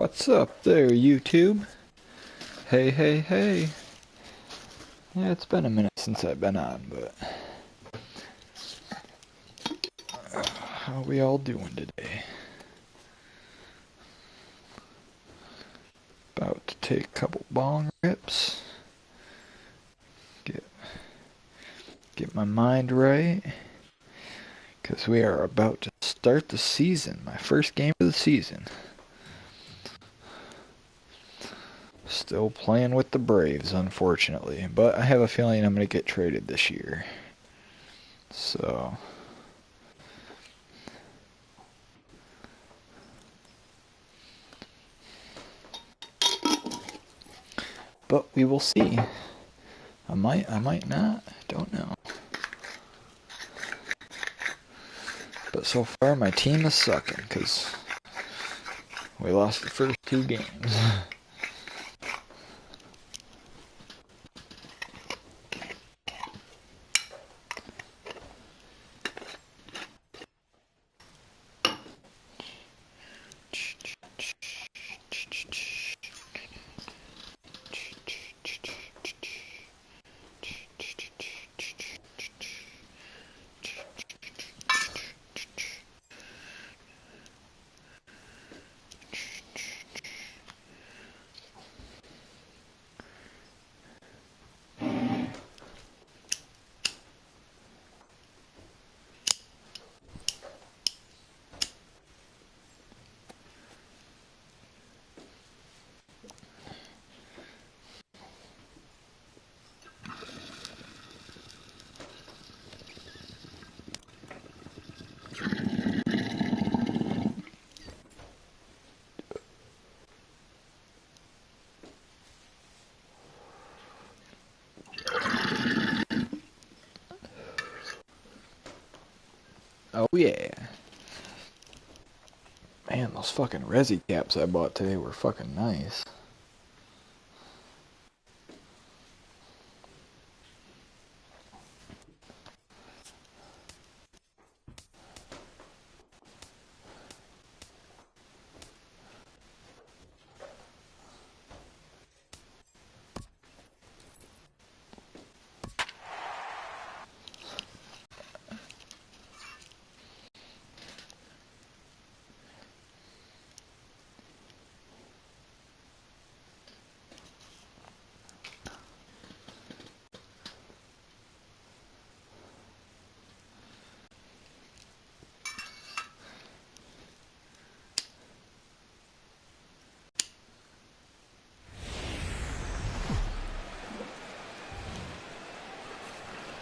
What's up there, YouTube? Hey, hey, hey. Yeah, it's been a minute since I've been on, but how are we all doing today? About to take a couple bong rips. Get my mind right. Because we are about to start the season. My first game of the season. Still playing with the Braves, unfortunately. But I have a feeling I'm going to get traded this year. So... but we will see. I might not. Don't know. But so far, my team is sucking, because we lost the first two games. Oh yeah. Man, those fucking Resi caps I bought today were fucking nice.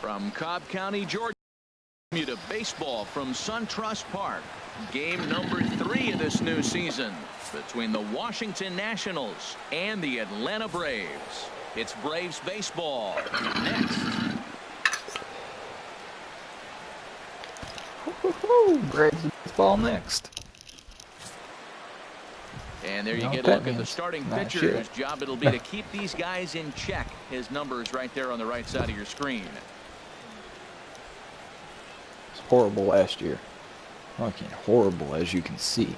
From Cobb County, Georgia, to baseball from SunTrust Park. Game number 3 of this new season between the Washington Nationals and the Atlanta Braves. It's Braves baseball next. Braves baseball next. And there you get a look at the starting pitcher whose job it'll be to keep these guys in check. His number is right there on the right side of your screen. Horrible last year. Fucking horrible, as you can see.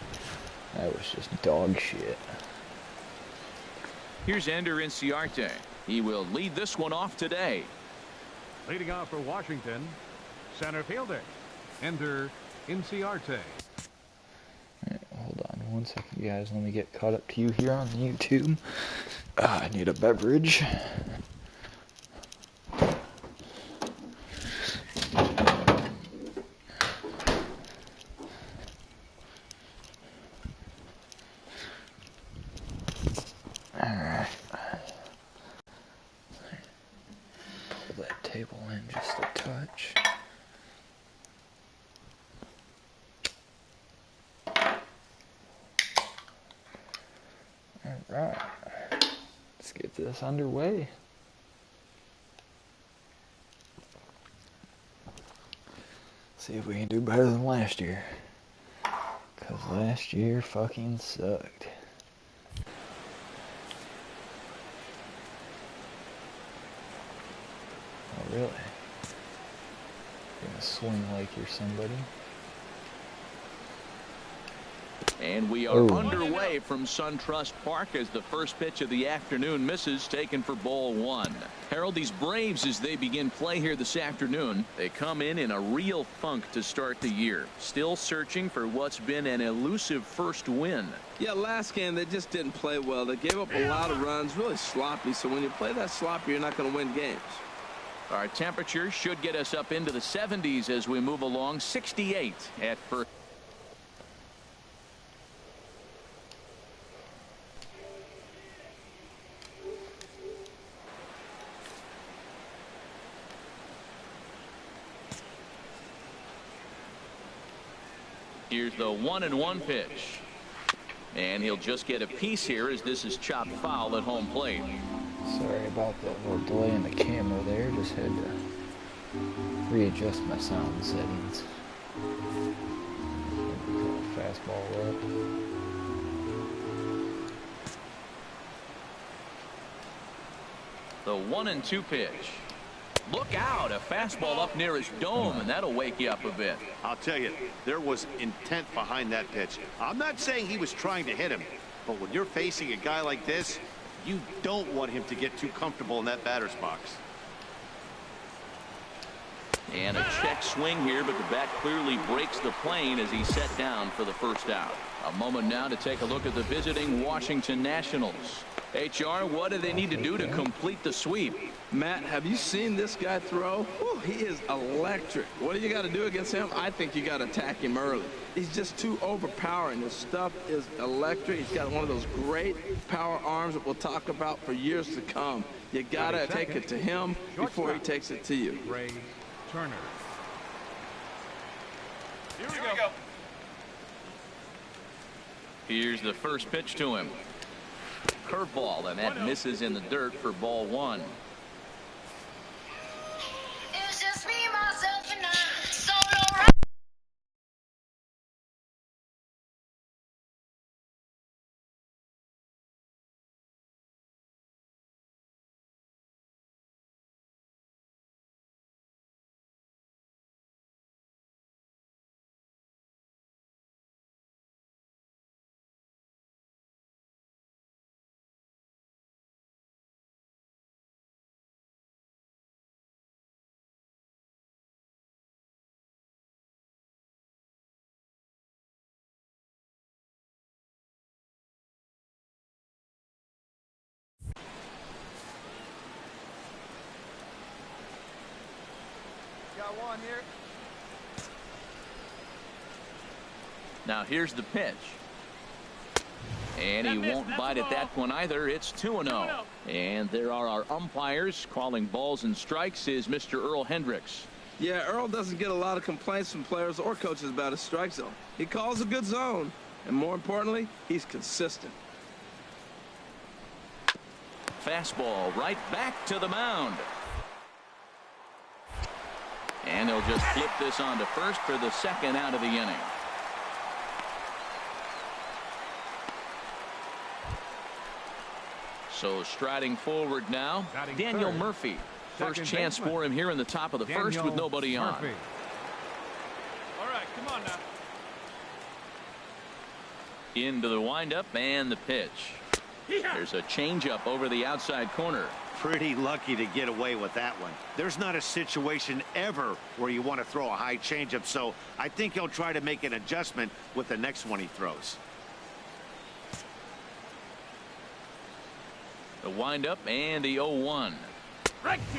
That was just dog shit. Here's Ender Inciarte. He will lead this one off today. Leading off for Washington, center fielder Ender Inciarte. Alright, hold on one second, guys. Let me get caught up to you here on YouTube. I need a beverage. Table in just a touch. Alright, let's get this underway. See if we can do better than last year. Because last year fucking sucked. Oh, really? You're gonna swing like you're somebody? And we are underway from SunTrust Park as the first pitch of the afternoon misses, taken for ball one. Harold, these Braves, as they begin play here this afternoon, they come in a real funk to start the year. Still searching for what's been an elusive first win. Yeah, last game they just didn't play well. They gave up a lot of runs, really sloppy. So when you play that sloppy, you're not going to win games. Our temperature should get us up into the 70s as we move along. 68 at first. Here's the 1-1 pitch. And he'll just get a piece here as this is chopped foul at home plate. Sorry about that little delay in the camera there. Just had to readjust my sound settings. Fastball up. The 1-2 pitch. Look out, a fastball up near his dome, and that'll wake you up a bit. I'll tell you, there was intent behind that pitch. I'm not saying he was trying to hit him, but when you're facing a guy like this, you don't want him to get too comfortable in that batter's box. And a check swing here, but the bat clearly breaks the plane as he's set down for the first out. A moment now to take a look at the visiting Washington Nationals. HR, what do they need to do to complete the sweep? Matt, have you seen this guy throw? Whew, he is electric. What do you got to do against him? I think you got to attack him early. He's just too overpowering. His stuff is electric. He's got one of those great power arms that we'll talk about for years to come. You got to take it to him before he takes it to you. Ray Turner. Here we go. Here's the first pitch to him. Curveball, and that misses in the dirt for ball one. It's just me, myself, and I. Solo ride. Got one here. Now here's the pitch. And he won't bite at that one either. It's 2-0. And there are our umpires calling balls and strikes is Mr. Earl Hendricks. Yeah, Earl doesn't get a lot of complaints from players or coaches about his strike zone. He calls a good zone, and more importantly, he's consistent. Fastball right back to the mound. And he'll just flip this on to first for the second out of the inning. So striding forward now, Daniel Murphy. First chance for him here in the top of the first with nobody on. All right, come on now. Into the windup and the pitch. There's a changeup over the outside corner. Pretty lucky to get away with that one. There's not a situation ever where you want to throw a high changeup, so I think he'll try to make an adjustment with the next one he throws. The windup and the 0-1.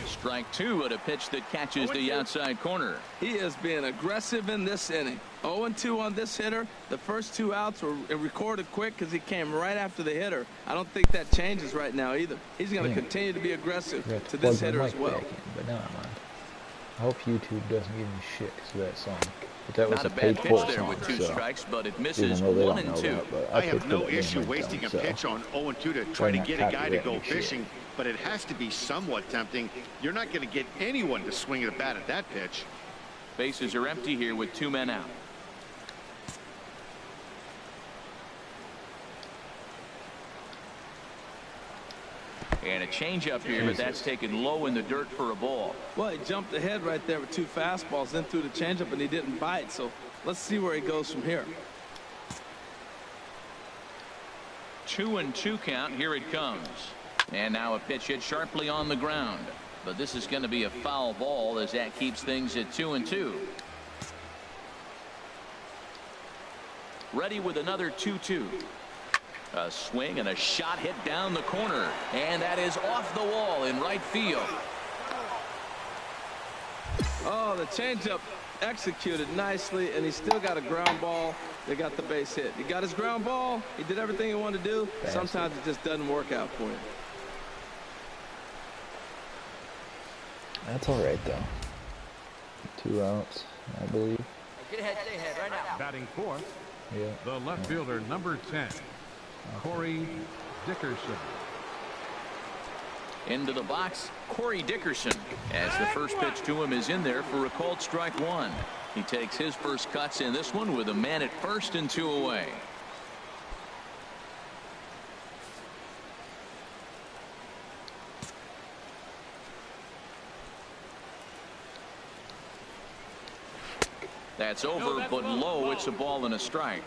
Strike two at a pitch that catches the outside corner. He is being aggressive in this inning. 0-2 on this hitter. The first two outs were recorded quick because he came right after the hitter. I don't think that changes right now either. He's going to continue to be aggressive to this hitter as well. But never mind. I hope YouTube doesn't give me shit because of that song. But that was Not a a bad paid pitch for there song, with two so strikes, but it misses even though they 1 don't and know 2. that, but I paid have for no the issue game wasting a so pitch on 0-2 to try try to not get a guy to copyright go me shit. fishing, but it has to be somewhat tempting. You're not going to get anyone to swing at a bat at that pitch. Bases are empty here with 2 men out. And a changeup here, but that's taken low in the dirt for a ball. Well, he jumped ahead right there with two fastballs, then threw the changeup, and he didn't bite. So let's see where he goes from here. 2-2 count. Here it comes. And now a pitch hit sharply on the ground. But this is going to be a foul ball as that keeps things at 2-2. Ready with another 2-2. A swing and a shot hit down the corner. And that is off the wall in right field. Oh, the changeup executed nicely, and he still got a ground ball. They got the base hit. He got his ground ball. He did everything he wanted to do. Sometimes it just doesn't work out for him. That's all right, though. 2 outs, I believe. Get ahead, stay ahead, right now. Batting fourth, Yeah. the left fielder, number 10, Corey Dickerson. Into the box, Corey Dickerson, as the first pitch to him is in there for a called strike 1. He takes his first cuts in this one with a man at first and 2 away. That's over, but low. It's a ball and a strike.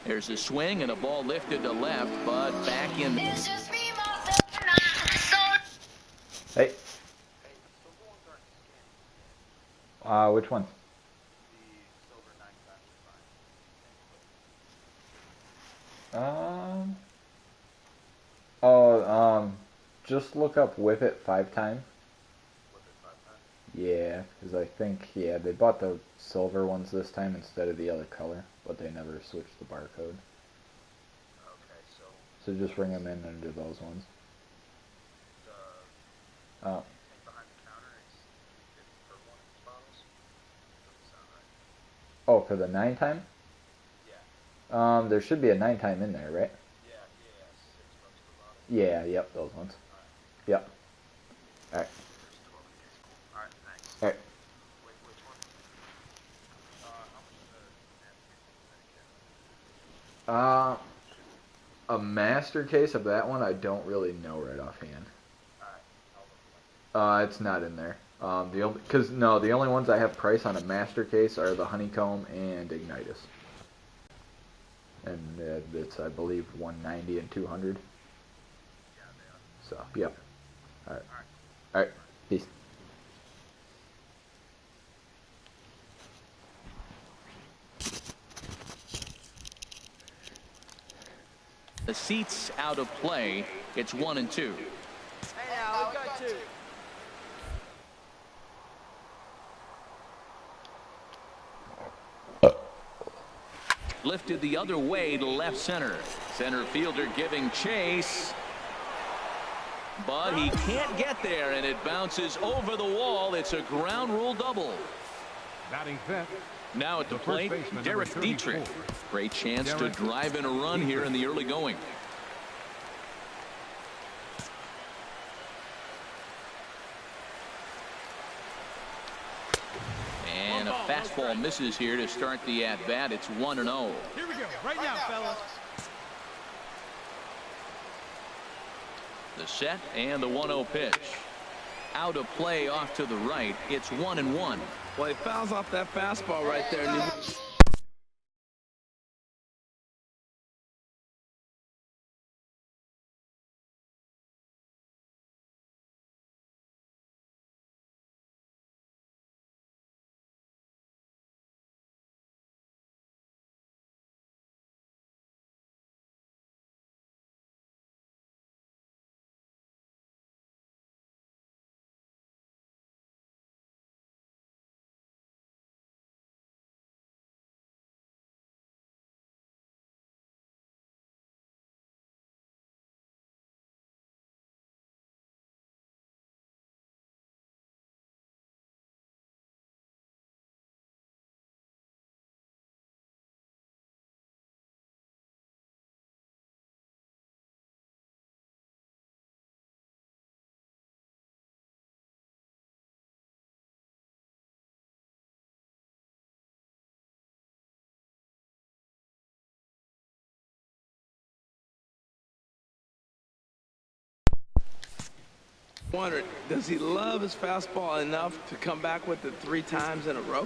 There's a swing and a ball lifted to left, but back in. It's just me, myself, and I. So Hey. Which one? Just look up Whip It 5 times. Yeah, because I think, yeah, they bought the silver ones this time instead of the other color, but they never switched the barcode. So just ring them in under those ones. Oh, for the 9 time? There should be a 9 time in there, right? Yeah, yep, those ones. Yep. Alright. Alright. A master case of that one, I don't really know right offhand. It's not in there. The only ones I have price on a master case are the Honeycomb and Ignitus. And it's, I believe, 190 and 200. So, yep. Alright. Alright. Peace. The seats out of play. It's 1-2. Hey now, we got 2. Lifted the other way to left center. Center fielder giving chase. But he can't get there, and it bounces over the wall. It's a ground rule double. Batting fifth, Now at the plate, baseman, Derek number 34. Dietrich. Great chance to Derek drive in a run here in the early going. And a fastball misses here to start the at-bat. It's 1-0. Here we go, right now, fellas. The set and the 1-0 pitch. Out of play off to the right. It's 1-1. Well, he fouls off that fastball right there. And Wondered, does he love his fastball enough to come back with it 3 times in a row?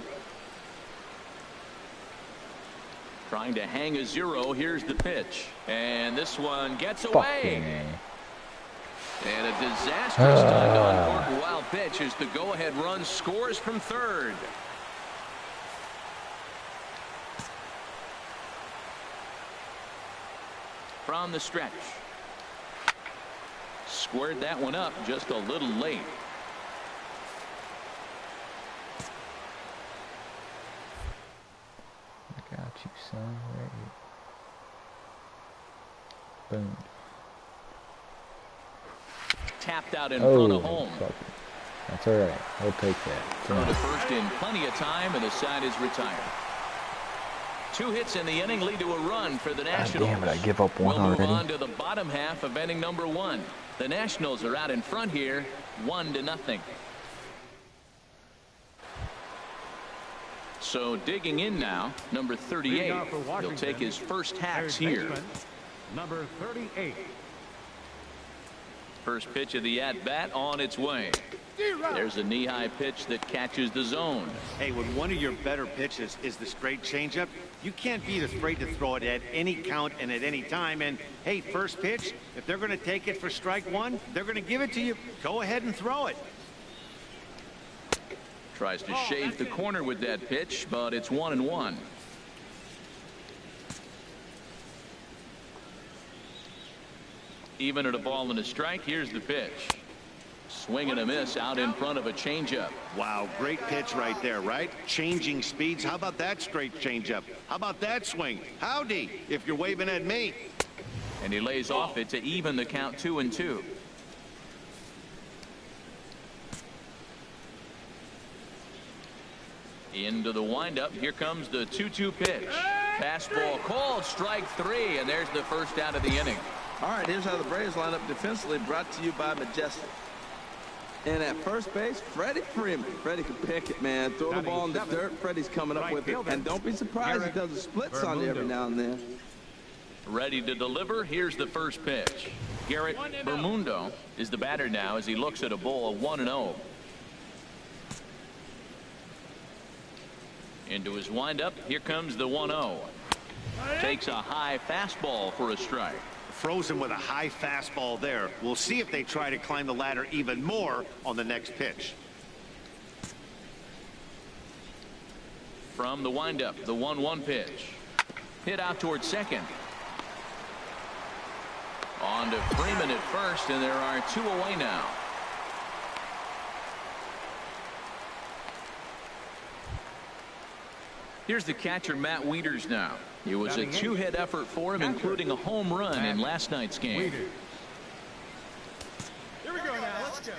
Trying to hang a 0. Here's the pitch. And this one gets away. And a disastrous time to uncork a wild pitch as the go-ahead run scores from third. From the stretch. Squared that one up just a little late. I got you, son. Right here. Boom. Tapped out in front of home. That's all right. We'll take that. Throw to first in plenty of time, and the side is retired. 2 hits in the inning lead to a run for the Nationals. Damn it, I give up one we'll move already. on to the bottom half of inning number 1. The Nationals are out in front here, 1-0. So digging in now, number 38. He'll take his first hacks here. Number 38. First pitch of the at-bat on its way. There's a knee-high pitch that catches the zone. Hey, when one of your better pitches is the straight changeup, you can't be afraid to throw it at any count and at any time. And, hey, first pitch, if they're going to take it for strike 1, they're going to give it to you. Go ahead and throw it. Tries to shave the corner with that pitch, but it's 1-1. Even at a ball and a strike, here's the pitch. Swing and a miss out in front of a changeup. Wow, great pitch right there, right? Changing speeds. How about that straight changeup? How about that swing? Howdy, if you're waving at me. And he lays off it to even the count 2-2. Into the windup. Here comes the 2-2 pitch. Fastball called, strike 3, and there's the first out of the inning. All right, here's how the Braves line up defensively, brought to you by Majestic. And at first base, Freddie Freeman. Freddie can pick it, man. Throw the ball in the dirt. Freddie's coming up with it. And don't be surprised he does a splits on you every now and then. Ready to deliver. Here's the first pitch. Garrett Bermundo is the batter now as he looks at a ball of 1-0. Into his windup. Here comes the 1-0. Takes a high fastball for a strike. Frozen with a high fastball there. We'll see if they try to climb the ladder even more on the next pitch. From the windup, the 1-1 pitch. Hit out towards second. On to Freeman at first, and there are 2 away now. Here's the catcher, Matt Wieters, now. It was a 2-hit effort for him, including a home run in last night's game. Here we go now. Let's go.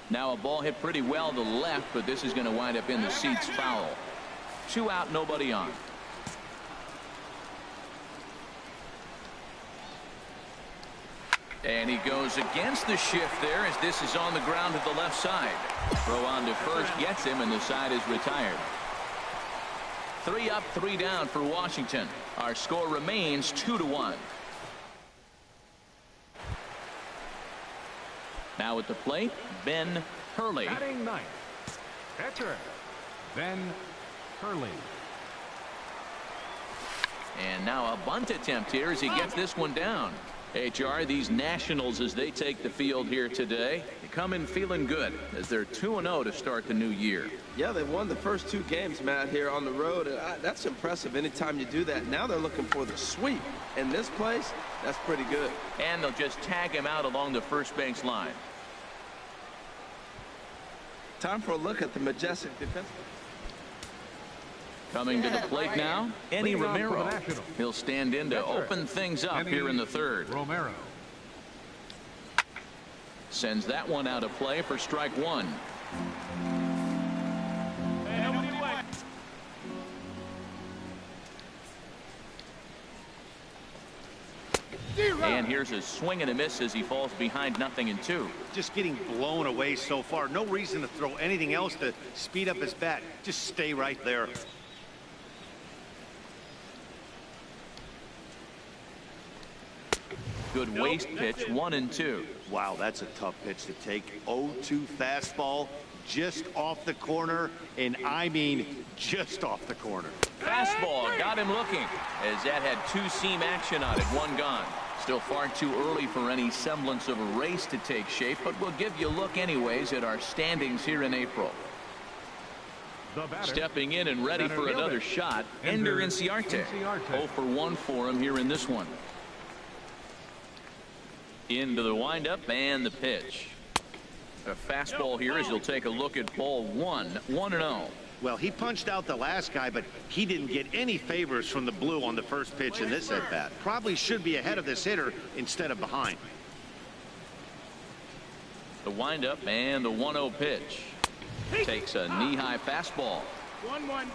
Now a ball hit pretty well to the left, but this is going to wind up in the seats foul. 2 out, nobody on. And he goes against the shift there as this is on the ground to the left side. Throw on to first gets him, and the side is retired. 3 up, 3 down for Washington. Our score remains 2-1. Now at the plate, Ben Hurley. Batting ninth, catcher Ben Hurley. And now a bunt attempt here as he gets this one down. HR, these Nationals, as they take the field here today, they come in feeling good as they're 2-0 to start the new year. Yeah, they've won the first 2 games, Matt, here on the road. And that's impressive anytime you do that. Now they're looking for the sweep. In this place, that's pretty good. And they'll just tag him out along the first base line. Time for a look at the Majestic defense. Coming to the plate now, Eddie Romero. He'll stand in to open things up here in the third. Romero. Sends that one out of play for strike 1. And here's a swing and a miss as he falls behind 0-2. Just getting blown away so far. No reason to throw anything else to speed up his bat. Just stay right there. Good waist pitch, 1-2. Wow, that's a tough pitch to take. 0-2 fastball just off the corner, and I mean just off the corner. Fastball got him looking as that had two-seam action on it. One gone. Still far too early for any semblance of a race to take shape, but we'll give you a look anyways at our standings here in April. Stepping in and ready for another shot, Ender Inciarte. 0 for 1 for him here in this one. Into the windup and the pitch. A fastball here as you'll take a look at ball 1. 1-0. Well, he punched out the last guy, but he didn't get any favors from the blue on the first pitch in this at bat. Probably should be ahead of this hitter instead of behind. The windup and the 1-0 pitch. Takes a knee-high fastball. 1-1.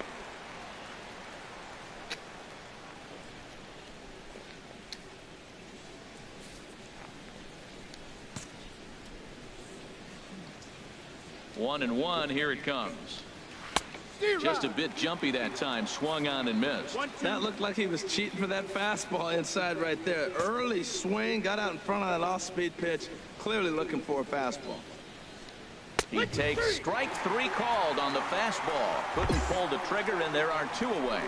One and one. Here it comes. Just a bit jumpy that time. Swung on and missed. That looked like he was cheating for that fastball inside right there. Early swing, got out in front of that off-speed pitch. Clearly looking for a fastball. He takes strike 3 called on the fastball. Couldn't pull the trigger, and there are 2 away.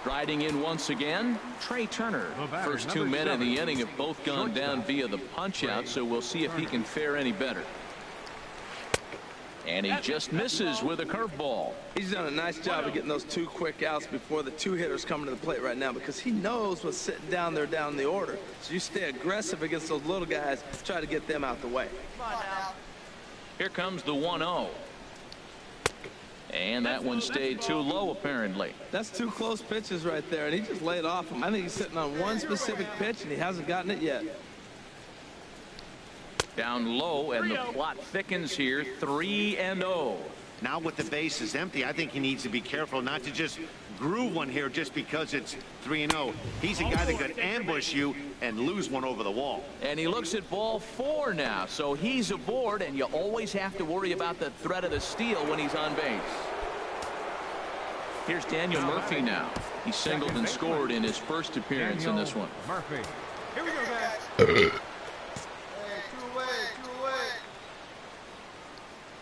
Striding in once again, Trey Turner. First 2 men in the inning have both gone down via the punch-out, so we'll see if he can fare any better. And he just misses with a curveball. He's done a nice job of getting those 2 quick outs before the 2 hitters coming to the plate right now, because he knows what's sitting down there down the order. So you stay aggressive against those little guys, try to get them out the way. Come on now. Here comes the 1-0. And that one stayed too low, apparently. That's 2 close pitches right there, and he just laid off him. I think he's sitting on one specific pitch, and he hasn't gotten it yet. Down low, and the plot thickens here. 3-0. Now with the bases empty, I think he needs to be careful not to just groove one here just because it's 3-0. He's a guy that could ambush you and lose one over the wall. And he looks at ball 4 now, so he's aboard, and you always have to worry about the threat of the steal when he's on base. Here's Daniel Murphy now. He singled and scored in his first appearance in this one. Murphy. Here we go, guys.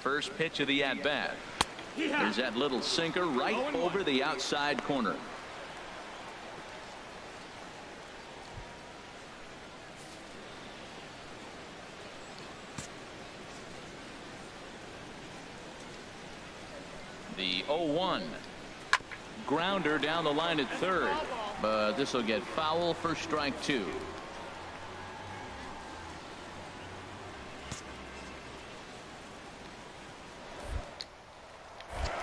First pitch of the at-bat. There's that little sinker right over the outside corner. The 0-1. Grounder down the line at third, but this will get foul for strike 2.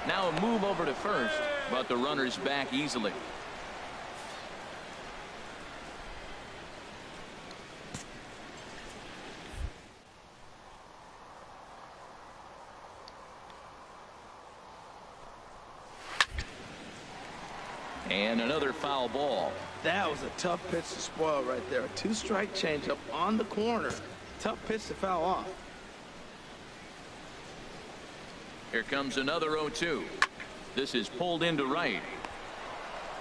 Now a move over to first, but the runner's back easily. And another foul ball. That was a tough pitch to spoil right there. A 2-strike changeup on the corner. Tough pitch to foul off. Here comes another 0-2. This is pulled into right.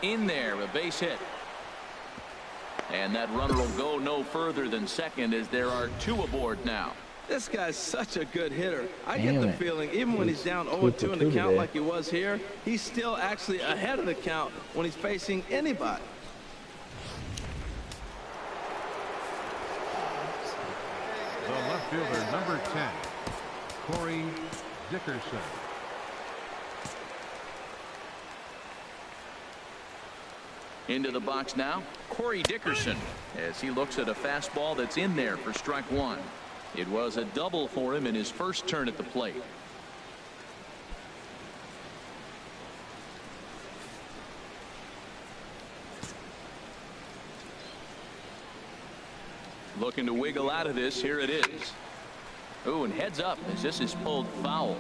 In there, a base hit. And that runner will go no further than second as there are 2 aboard now. This guy's such a good hitter. I get the feeling even when he's down 0-2 in the count like he was here, he's still actually ahead of the count when he's facing anybody. The left fielder, number 10, Corey Dickerson. Into the box now, Corey Dickerson, as he looks at a fastball that's in there for strike 1. It was a double for him in his first turn at the plate. Looking to wiggle out of this. Here it is. Oh, and heads up as this is pulled foul.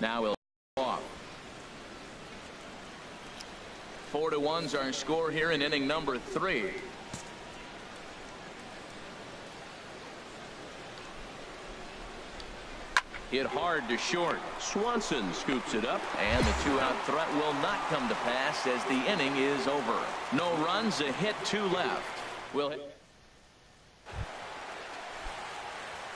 Now he'll off. 4-1's our score here in inning number 3. Hit hard to short. Swanson scoops it up, and the 2-out threat will not come to pass as the inning is over. No runs, a hit, 2 left. Will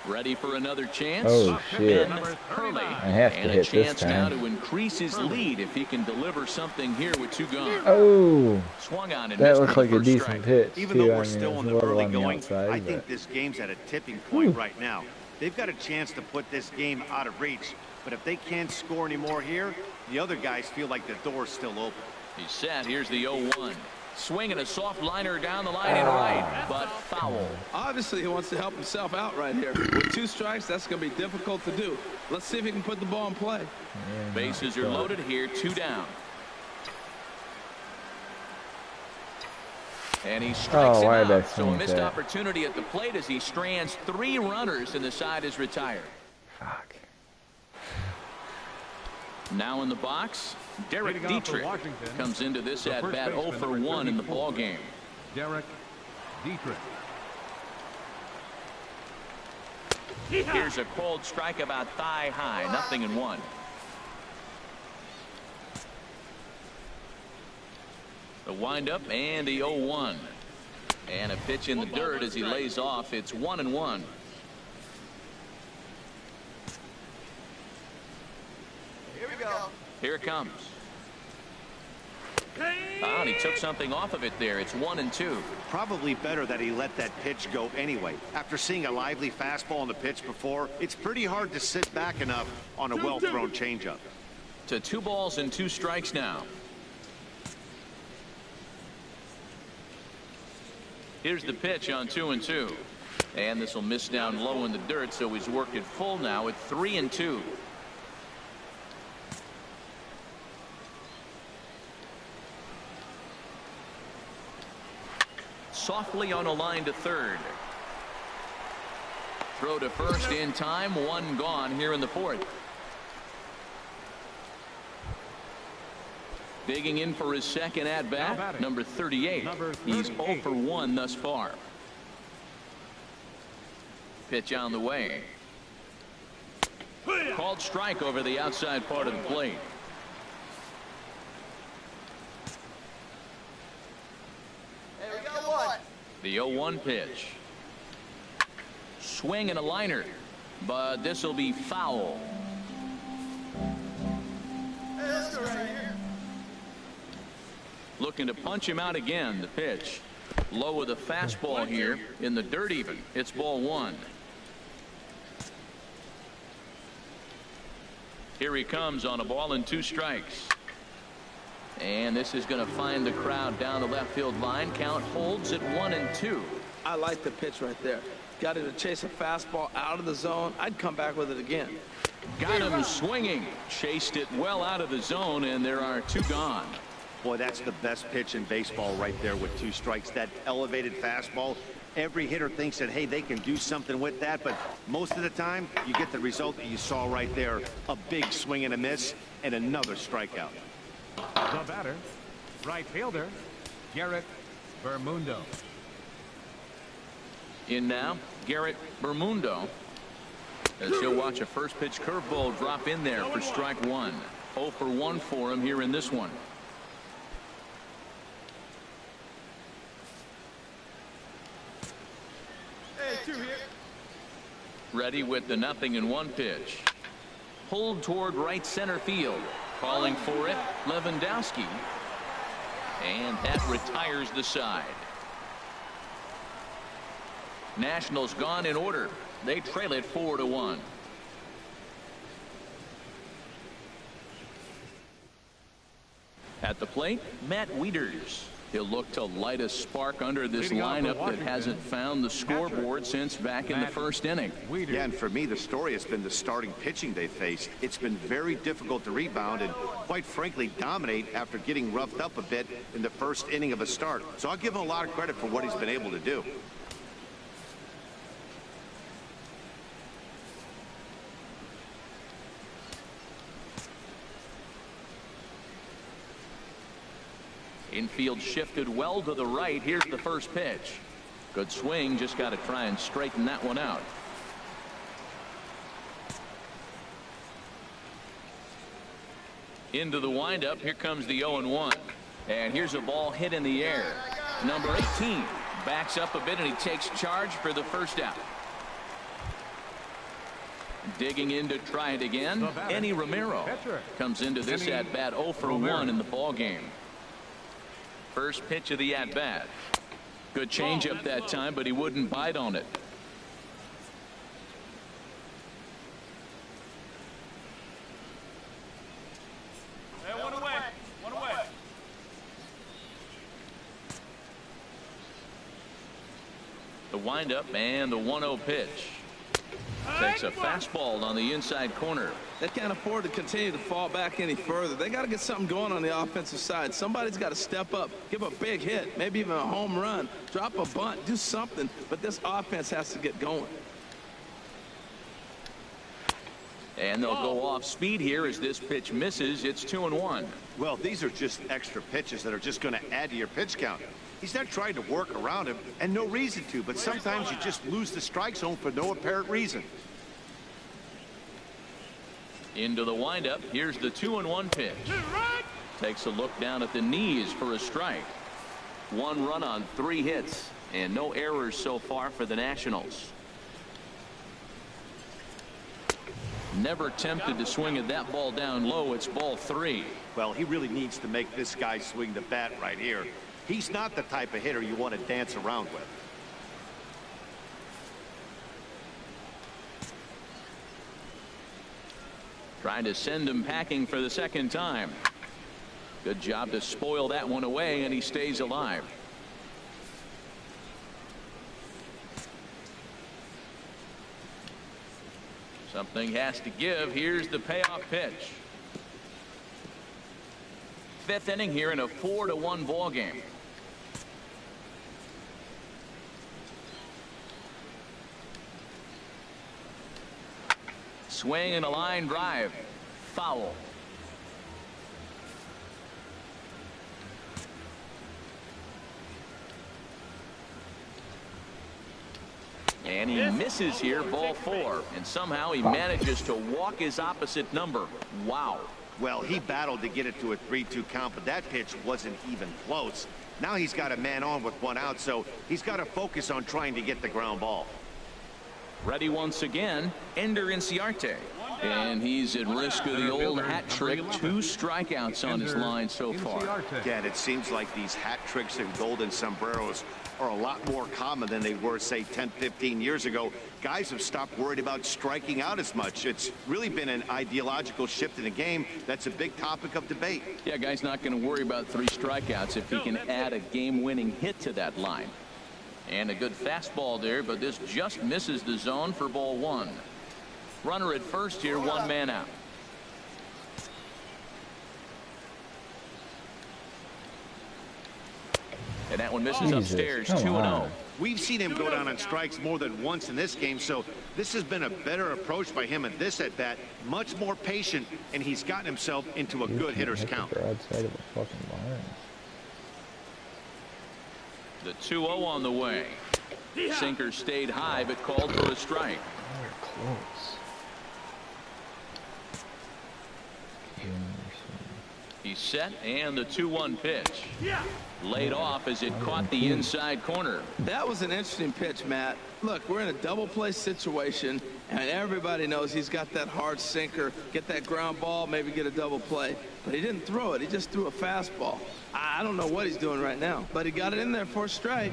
ready for another chance. Oh shit! Hurley. I have to and hit a chance this now time. to increase his lead if he can deliver something here with 2 gone. Oh, Swung on and that missed looked for like the a first decent strike. pitch Even too. though I we're mean, still it's in a the little early on the going, outside, I but think this game's at a tipping point right now. They've got a chance to put this game out of reach, but if they can't score any more here, the other guys feel like the door's still open. He's set. Here's the 0-1. Swinging a soft liner down the line in right, but foul. Obviously, he wants to help himself out right here. With 2 strikes, that's going to be difficult to do. Let's see if he can put the ball in play. Bases are loaded here, 2 down. And he strikes him why did I out. So a swing missed that? opportunity at the plate as he strands 3 runners and the side is retired. fuck. Now in the box, Derek Leading off for Dietrich Washington, comes into this the at first bat 0 baseman, for number 1 in the 34, ball game. Derek Dietrich. Here's a cold strike about thigh high, 0-1. The windup and the 0-1. And a pitch in the dirt as he lays off. It's 1-1. Here we go. Here it comes. And he took something off of it there. It's 1-2. Probably better that he let that pitch go anyway. After seeing a lively fastball on the pitch before, it's pretty hard to sit back enough on a well-thrown changeup. To 2 balls and 2 strikes now. Here's the pitch on 2-2. And this will miss down low in the dirt, so he's worked it full now at 3-2. Softly on a line to third. Throw to first in time. 1 gone here in the 4th. Digging in for his second at bat, number 38. He's 0 for 1 thus far. Pitch on the way. Called strike over the outside part of the plate. There we go, 1. The 0-1 pitch. Swing and a liner, but this will be foul. Hey, let's go right here. Looking to punch him out again. The pitch. Low with a fastball here in the dirt even. It's ball 1. Here he comes on a ball and 2 strikes. And this is going to find the crowd down the left field line. Count holds at 1-2. I like the pitch right there. Got him to chase a fastball out of the zone. I'd come back with it again. Got him swinging. Chased it well out of the zone, and there are 2 gone. Boy, that's the best pitch in baseball right there with 2 strikes. That elevated fastball. Every hitter thinks that, hey, they can do something with that, but most of the time you get the result that you saw right there. A big swing and a miss and another strikeout. The batter, right fielder, Garrett Bermundo. In now, Garrett Bermundo. As he'll watch a first pitch curveball drop in there for strike 1. 0 for 1 for him here in this one. Hey, 2 here. Ready with the 0-1 pitch. Pulled toward right center field. Calling for it, Lewandowski. And that retires the side. Nationals gone in order. They trail it 4-1. At the plate, Matt Wieters. He'll look to light a spark under this Leading off for lineup that Washington, hasn't found the scoreboard since back in the first inning. Yeah, and for me, the story has been the starting pitching they faced. It's been very difficult to rebound and, quite frankly, dominate after getting roughed up a bit in the first inning of a start. So I'll give him a lot of credit for what he's been able to do. Infield shifted well to the right. Here's the first pitch. Good swing. Just got to try and straighten that one out. Into the windup. Here comes the 0-1. And here's a ball hit in the air. Number 18 backs up a bit and he takes charge for the first out. Digging in to try it again. Enny Romero comes into this at bat 0 for 1 in the ball game. First pitch of the at bat. Good changeup that time, but he wouldn't bite on it. Hey, one away. One away. The windup and the 1-0 pitch. Takes a fastball on the inside corner. They can't afford to continue to fall back any further. They got to get something going on the offensive side. Somebody's got to step up, give a big hit, maybe even a home run, drop a bunt, do something. But this offense has to get going. And they'll go off speed here as this pitch misses. It's 2-1. Well, these are just extra pitches that are just going to add to your pitch count. He's not trying to work around him, and no reason to, but sometimes you just lose the strike zone for no apparent reason. Into the windup. Here's the 2-1 pitch. Takes a look down at the knees for a strike. 1 run on 3 hits and no errors so far for the Nationals. Never tempted to swing at that ball down low. It's ball 3. Well, he really needs to make this guy swing the bat right here. He's not the type of hitter you want to dance around with. Trying to send him packing for the second time. Good job to spoil that one away, and he stays alive. Something has to give. Here's the payoff pitch. 5th inning here in a 4-1 ball game. Swing and a line drive. Foul. And he misses here, ball 4. And somehow he manages to walk his opposite number. Wow. Well, he battled to get it to a 3-2 count, but that pitch wasn't even close. Now he's got a man on with 1 out, so he's got to focus on trying to get the ground ball. Ready once again, Ender Inciarte. And he's at risk of the old hat trick. 2 strikeouts on his line so far. Again, it seems like these hat tricks and golden sombreros are a lot more common than they were, say, 10, 15 years ago. Guys have stopped worried about striking out as much. It's really been an ideological shift in the game. That's a big topic of debate. Yeah, guy's not going to worry about 3 strikeouts if he can add a game-winning hit to that line. And a good fastball there, but this just misses the zone for ball 1. Runner at first here, 1 man out. And that one misses upstairs, 2-0. We've seen him go down on strikes more than once in this game, so this has been a better approach by him at this at bat. Much more patient, and he's gotten himself into a good hitter's count. The 2-0 on the way. Sinker stayed high but called for a strike. He's set, and the 2-1 pitch. Laid off as it caught the inside corner. That was an interesting pitch, Matt. Look, we're in a double play situation, and everybody knows he's got that hard sinker. Get that ground ball, maybe get a double play. But he didn't throw it. He just threw a fastball. I don't know what he's doing right now, but he got it in there for a strike.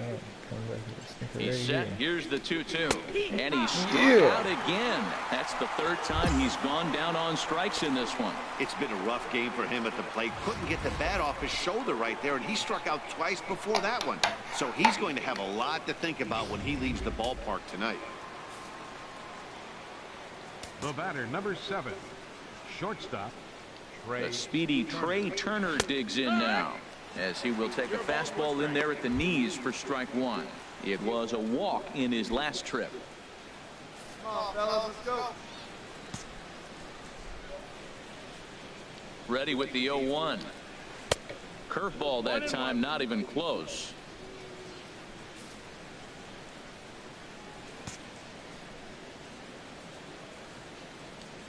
He's set. Here's the 2-2. And he's struck out again. That's the 3rd time he's gone down on strikes in this one. It's been a rough game for him at the plate. Couldn't get the bat off his shoulder right there, and he struck out twice before that one. So he's going to have a lot to think about when he leaves the ballpark tonight. The batter, number 7, shortstop, Trey. The speedy Trey Turner digs in now, as he will take a fastball in there at the knees for strike 1. It was a walk in his last trip. Come on, fellas, let's go. Ready with the 0-1. Curveball that time, not even close.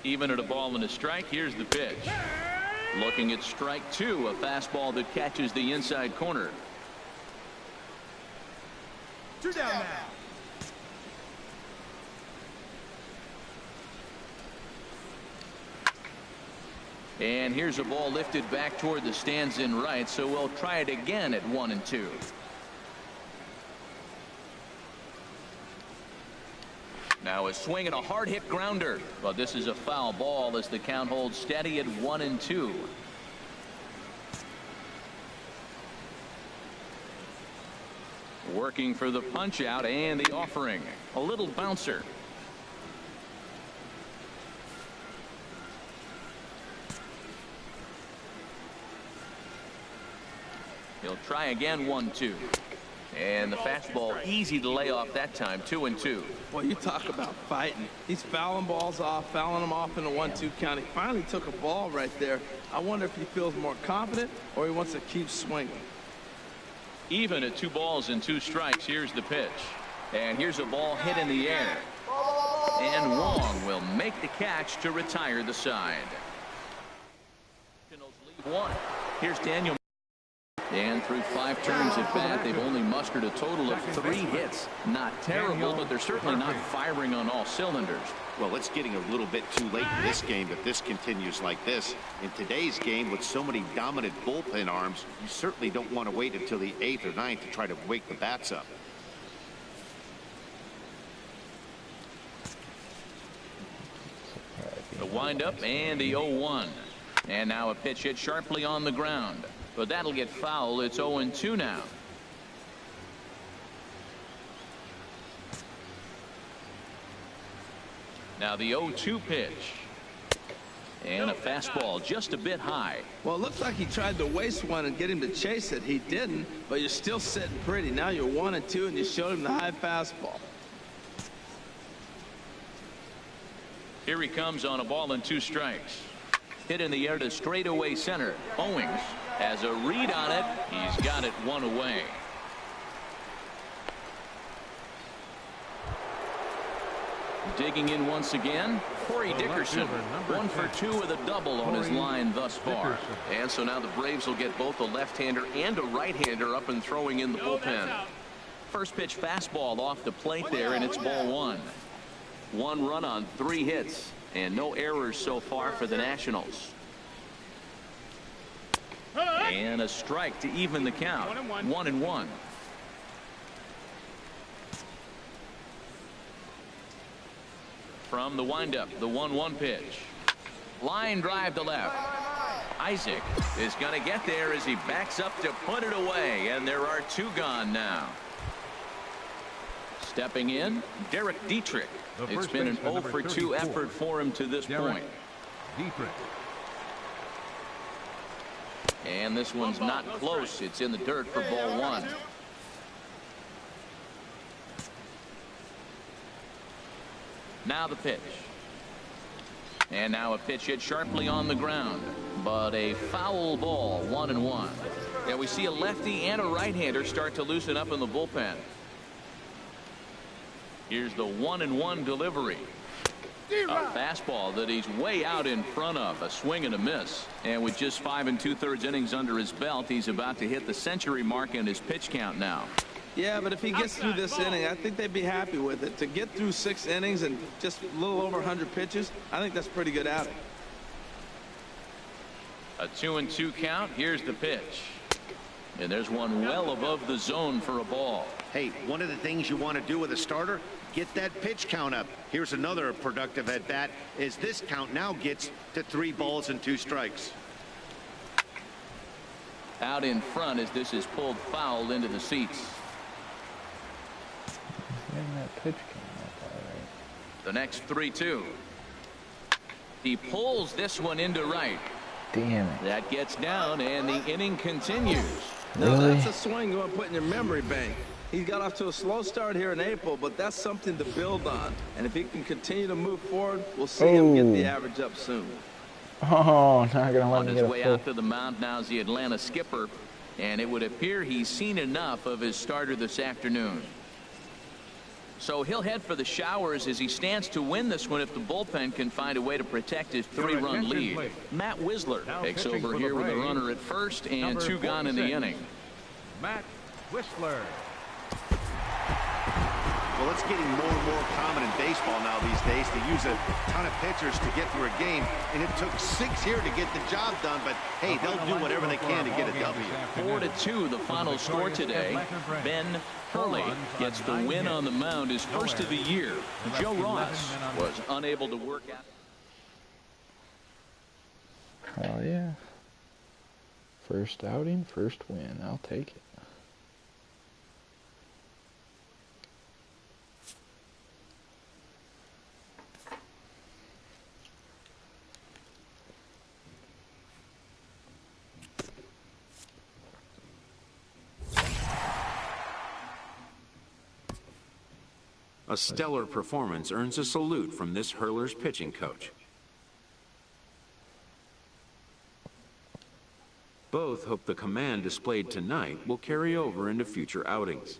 Even at a ball and a strike, here's the pitch. Looking at strike two, a fastball that catches the inside corner. 2 down now. And here's a ball lifted back toward the stands in right, so we'll try it again at 1-2. Now a swing and a hard hit grounder, but this is a foul ball as the count holds steady at 1-2. Working for the punch out and the offering. A little bouncer. He'll try again, 1-2. And the fastball easy to lay off that time, 2-2. Well, you talk about fighting. He's fouling balls off, fouling them off in the 1-2 count. He finally took a ball right there. I wonder if he feels more confident or he wants to keep swinging. Even at 2 balls and 2 strikes, here's the pitch. And here's a ball hit in the air. And Wong will make the catch to retire the side. Lead 1. Here's Daniel. And through 5 turns at bat, they've only mustered a total of 3 hits. Not terrible, but they're certainly not firing on all cylinders. Well, it's getting a little bit too late in this game if this continues like this. In today's game, with so many dominant bullpen arms, you certainly don't want to wait until the 8th or 9th to try to wake the bats up. The windup and the 0-1. And now a pitch hit sharply on the ground. But that'll get foul. It's 0-2 now. Now the 0-2 pitch. And a fastball just a bit high. Well, it looks like he tried to waste one and get him to chase it. He didn't, but you're still sitting pretty. Now you're 1-2 and you showed him the high fastball. Here he comes on a ball and 2 strikes. Hit in the air to straightaway center. Owings has a read on it. He's got it 1 away. Digging in once again, Corey Dickerson. 1 for 2 with a double on his line thus far. And so now the Braves will get both a left-hander and a right-hander up and throwing in the bullpen. First pitch fastball off the plate there, and it's ball 1. 1 run on 3 hits, and no errors so far for the Nationals. And a strike to even the count. 1-1. From the windup, the 1-1 pitch. Line drive to left. Isaac is going to get there as he backs up to put it away, and there are 2 gone now. Stepping in, Derek Dietrich. It's been an 0 for 2 effort for him to this point. Dietrich. And this one's not close. It's in the dirt for ball 1. Now the pitch. And now a pitch hit sharply on the ground. But a foul ball, 1-1. Yeah, we see a lefty and a right-hander start to loosen up in the bullpen. Here's the 1-1 delivery. A fastball that he's way out in front of. A swing and a miss. And with just 5 2/3 innings under his belt, he's about to hit the century mark in his pitch count now. Yeah, but if he gets through this inning, I think they'd be happy with it. To get through 6 innings and just a little over 100 pitches, I think that's pretty good outing. A 2-2 count. Here's the pitch. And there's one well above the zone for a ball. Hey, one of the things you want to do with a starter, get that pitch count up. Here's another productive at bat as this count now gets to 3 balls and 2 strikes. Out in front as this is pulled foul into the seats. That pitch came up all right. The next 3-2. He pulls this one into right. Damn it. That gets down and the inning continues. Now Really? that's a swing you want to put in your memory bank. He got off to a slow start here in April, but that's something to build on. And if he can continue to move forward, we'll see him get the average up soon. Oh, not gonna let On me his get way a full. out to the mound now is the Atlanta skipper, and it would appear he's seen enough of his starter this afternoon. So he'll head for the showers as he stands to win this one if the bullpen can find a way to protect his 3-run lead. Matt Wisler takes over here with a runner at first and 2 gone in the inning. Matt Wisler. Well, it's getting more and more common in baseball now these days to use a ton of pitchers to get through a game, and it took 6 here to get the job done, but hey, they'll do whatever they can to get a W. 4-2 the final score today. Ben Hurley gets the win on the mound, his first of the year. Joe Ross was unable to work out. Oh yeah. First outing, first win. I'll take it. A stellar performance earns a salute from this hurler's pitching coach. Both hope the command displayed tonight will carry over into future outings.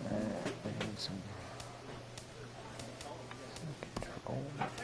And some control. Alright.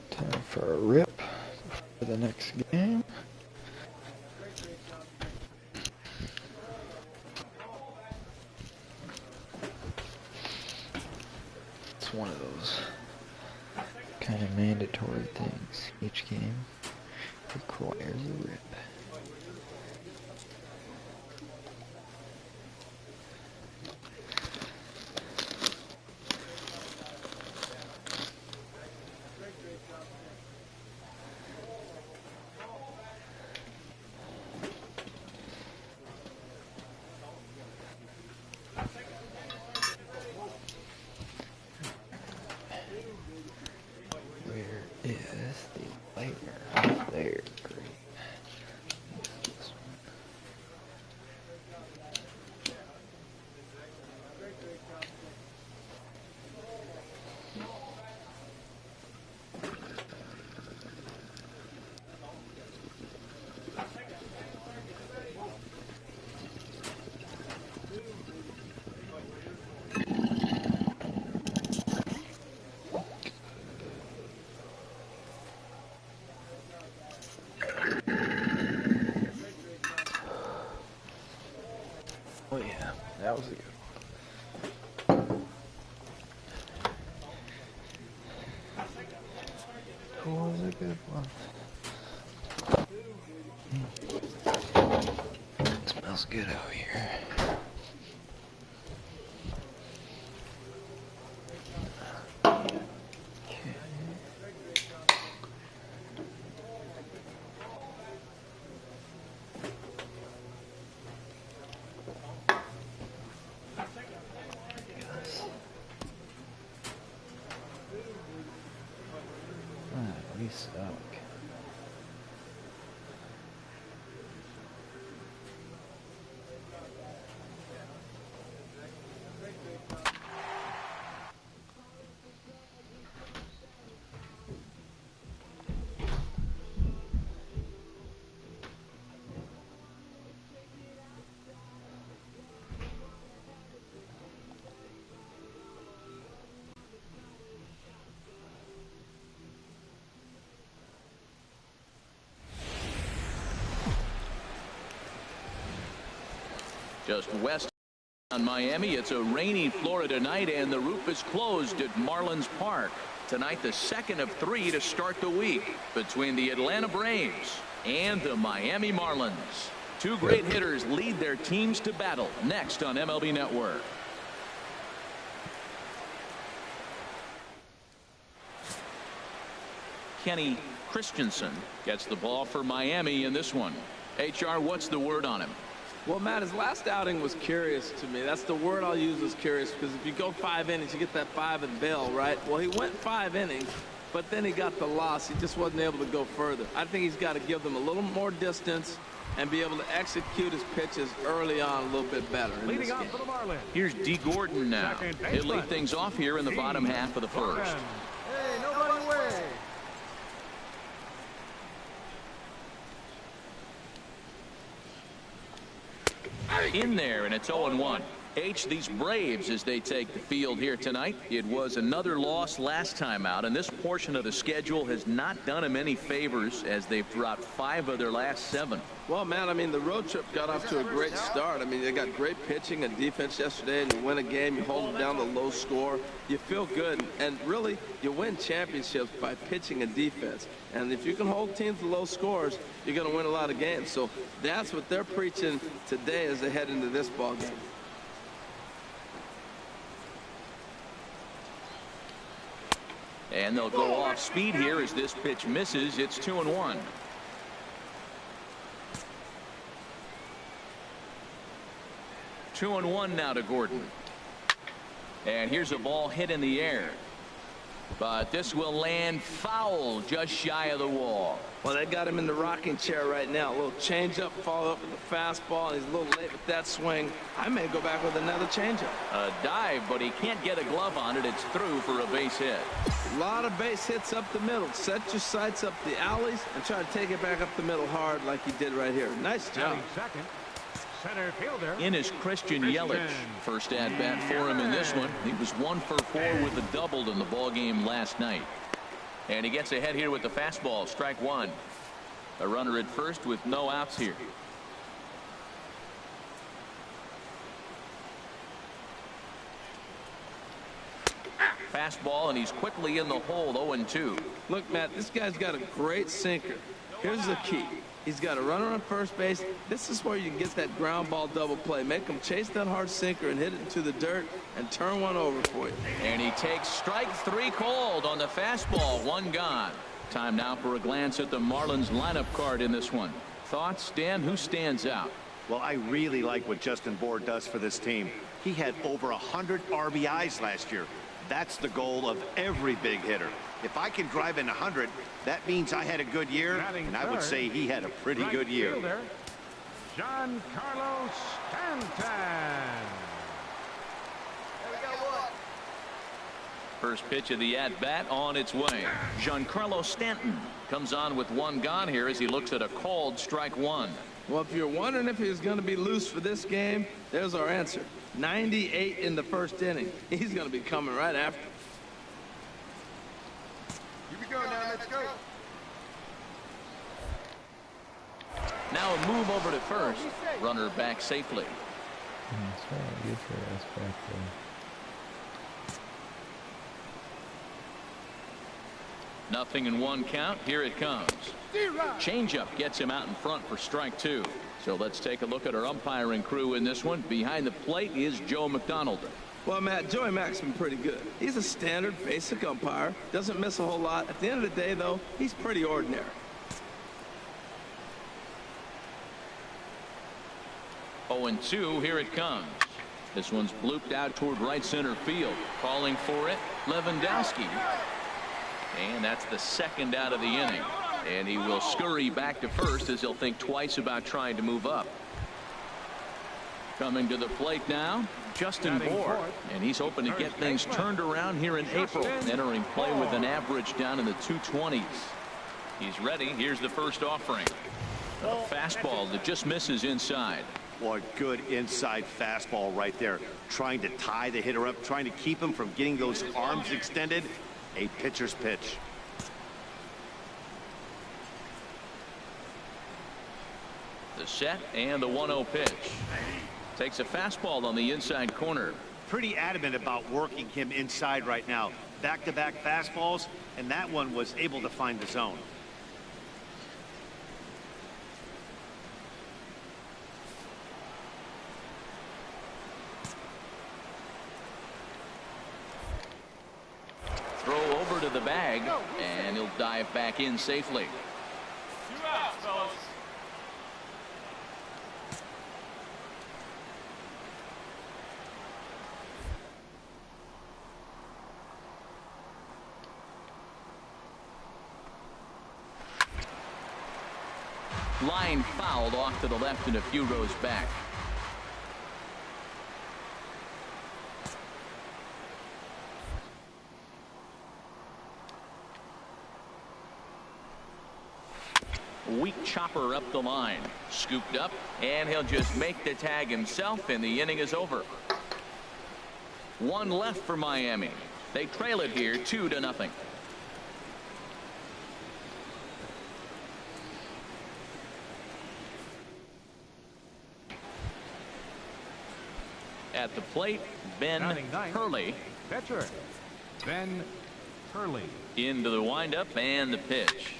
Time for a rip for the next game. It's one of those kind of mandatory things. Each game requires a rip. is the layer up there? Great. This one. Oh yeah, that was a good one. That was a good one. It smells good out here. We suck. Just west on Miami, it's a rainy Florida night, and the roof is closed at Marlins Park. Tonight, the second of 3 to start the week between the Atlanta Braves and the Miami Marlins. Two great hitters lead their teams to battle next on MLB Network. Kenny Christensen gets the ball for Miami in this one. HR, what's the word on him? Well, Matt, his last outing was curious to me. That's the word I'll use, is curious, because if you go 5 innings, you get that 5 and bail, right? Well, he went 5 innings, but then he got the loss. He just wasn't able to go further. I think he's got to give them a little more distance and be able to execute his pitches early on a little bit better. Leading off for the Marlins. Here's D. Gordon now. He'll lead things off here in the bottom half of the first. Hey, nobody away. In there, and it's 0-1. These Braves, as they take the field here tonight, it was another loss last time out, and this portion of the schedule has not done them any favors as they've dropped 5 of their last 7. Well, man, I mean, the road trip got off to a great start. I mean, they got great pitching and defense yesterday, and you win a game, you hold them down to low score, you feel good, and really, you win championships by pitching and defense. And if you can hold teams to low scores, you're going to win a lot of games. So that's what they're preaching today as they head into this ball game. And they'll go off speed here as this pitch misses. It's 2-1. Two and 1 now to Gordon. And here's a ball hit in the air. But this will land foul just shy of the wall. Well, they got him in the rocking chair right now. A little changeup, follow up with the fastball, and he's a little late with that swing. I may go back with another changeup. A dive, but he can't get a glove on it. It's through for a base hit. A lot of base hits up the middle. Set your sights up the alleys and try to take it back up the middle hard like he did right here. Nice job. Second, center fielder. In is Christian Yelich. First at bat for him in this one. He was 1 for 4 with a double in the ball game last night. And he gets ahead here with the fastball. Strike 1. A runner at first with no outs here. Fastball, and he's quickly in the hole. 0-2. Look, Matt, this guy's got a great sinker. Here's the key. He's got a runner on first base. This is where you can get that ground ball double play. Make him chase that hard sinker and hit it into the dirt and turn one over for you. And he takes strike 3 called on the fastball. 1 gone. Time now for a glance at the Marlins lineup card in this one. Thoughts, Dan? Who stands out? Well, I really like what Justin Bour does for this team. He had over 100 RBIs last year. That's the goal of every big hitter. If I can drive in 100, that means I had a good year, and I would say he had a pretty good year. Fielder, Giancarlo Stanton. First pitch of the at-bat on its way. Giancarlo Stanton comes on with one gone here as he looks at a called strike one. Well, if you're wondering if he's going to be loose for this game, there's our answer. 98 in the first inning. He's going to be coming right after. Here we go now. Let's go. Now a move over to first. Runner back safely. Nothing in one count. Here it comes. Changeup gets him out in front for strike two. So let's take a look at our umpiring crew in this one. Behind the plate is Joe McDonald. Well, Matt, Joey Mack's been pretty good. He's a standard basic umpire. Doesn't miss a whole lot. At the end of the day, though, he's pretty ordinary. Oh, and 2. Here it comes. This one's blooped out toward right center field. Calling for it, Lewandowski. And that's the second out of the inning. And he will scurry back to first as he'll think twice about trying to move up. Coming to the plate now, Justin Bohr. And he's hoping to get things turned around here in April. Entering play with an average down in the 220s. He's ready. Here's the first offering. A fastball that just misses inside. Boy, good inside fastball right there. Trying to tie the hitter up, trying to keep him from getting those arms extended. A pitcher's pitch. The set and the 1-0 pitch. Takes a fastball on the inside corner. Pretty adamant about working him inside right now. Back-to-back fastballs, and that one was able to find the zone. Throw over to the bag, and he'll dive back in safely. 2 outs, fellas. Line fouled off to the left and a few rows back. Weak chopper up the line. Scooped up, and he'll just make the tag himself, and the inning is over. 1 left for Miami. They trail it here 2-0. At the plate, Ben Hurley. Pitcher, Ben Hurley. Into the windup and the pitch.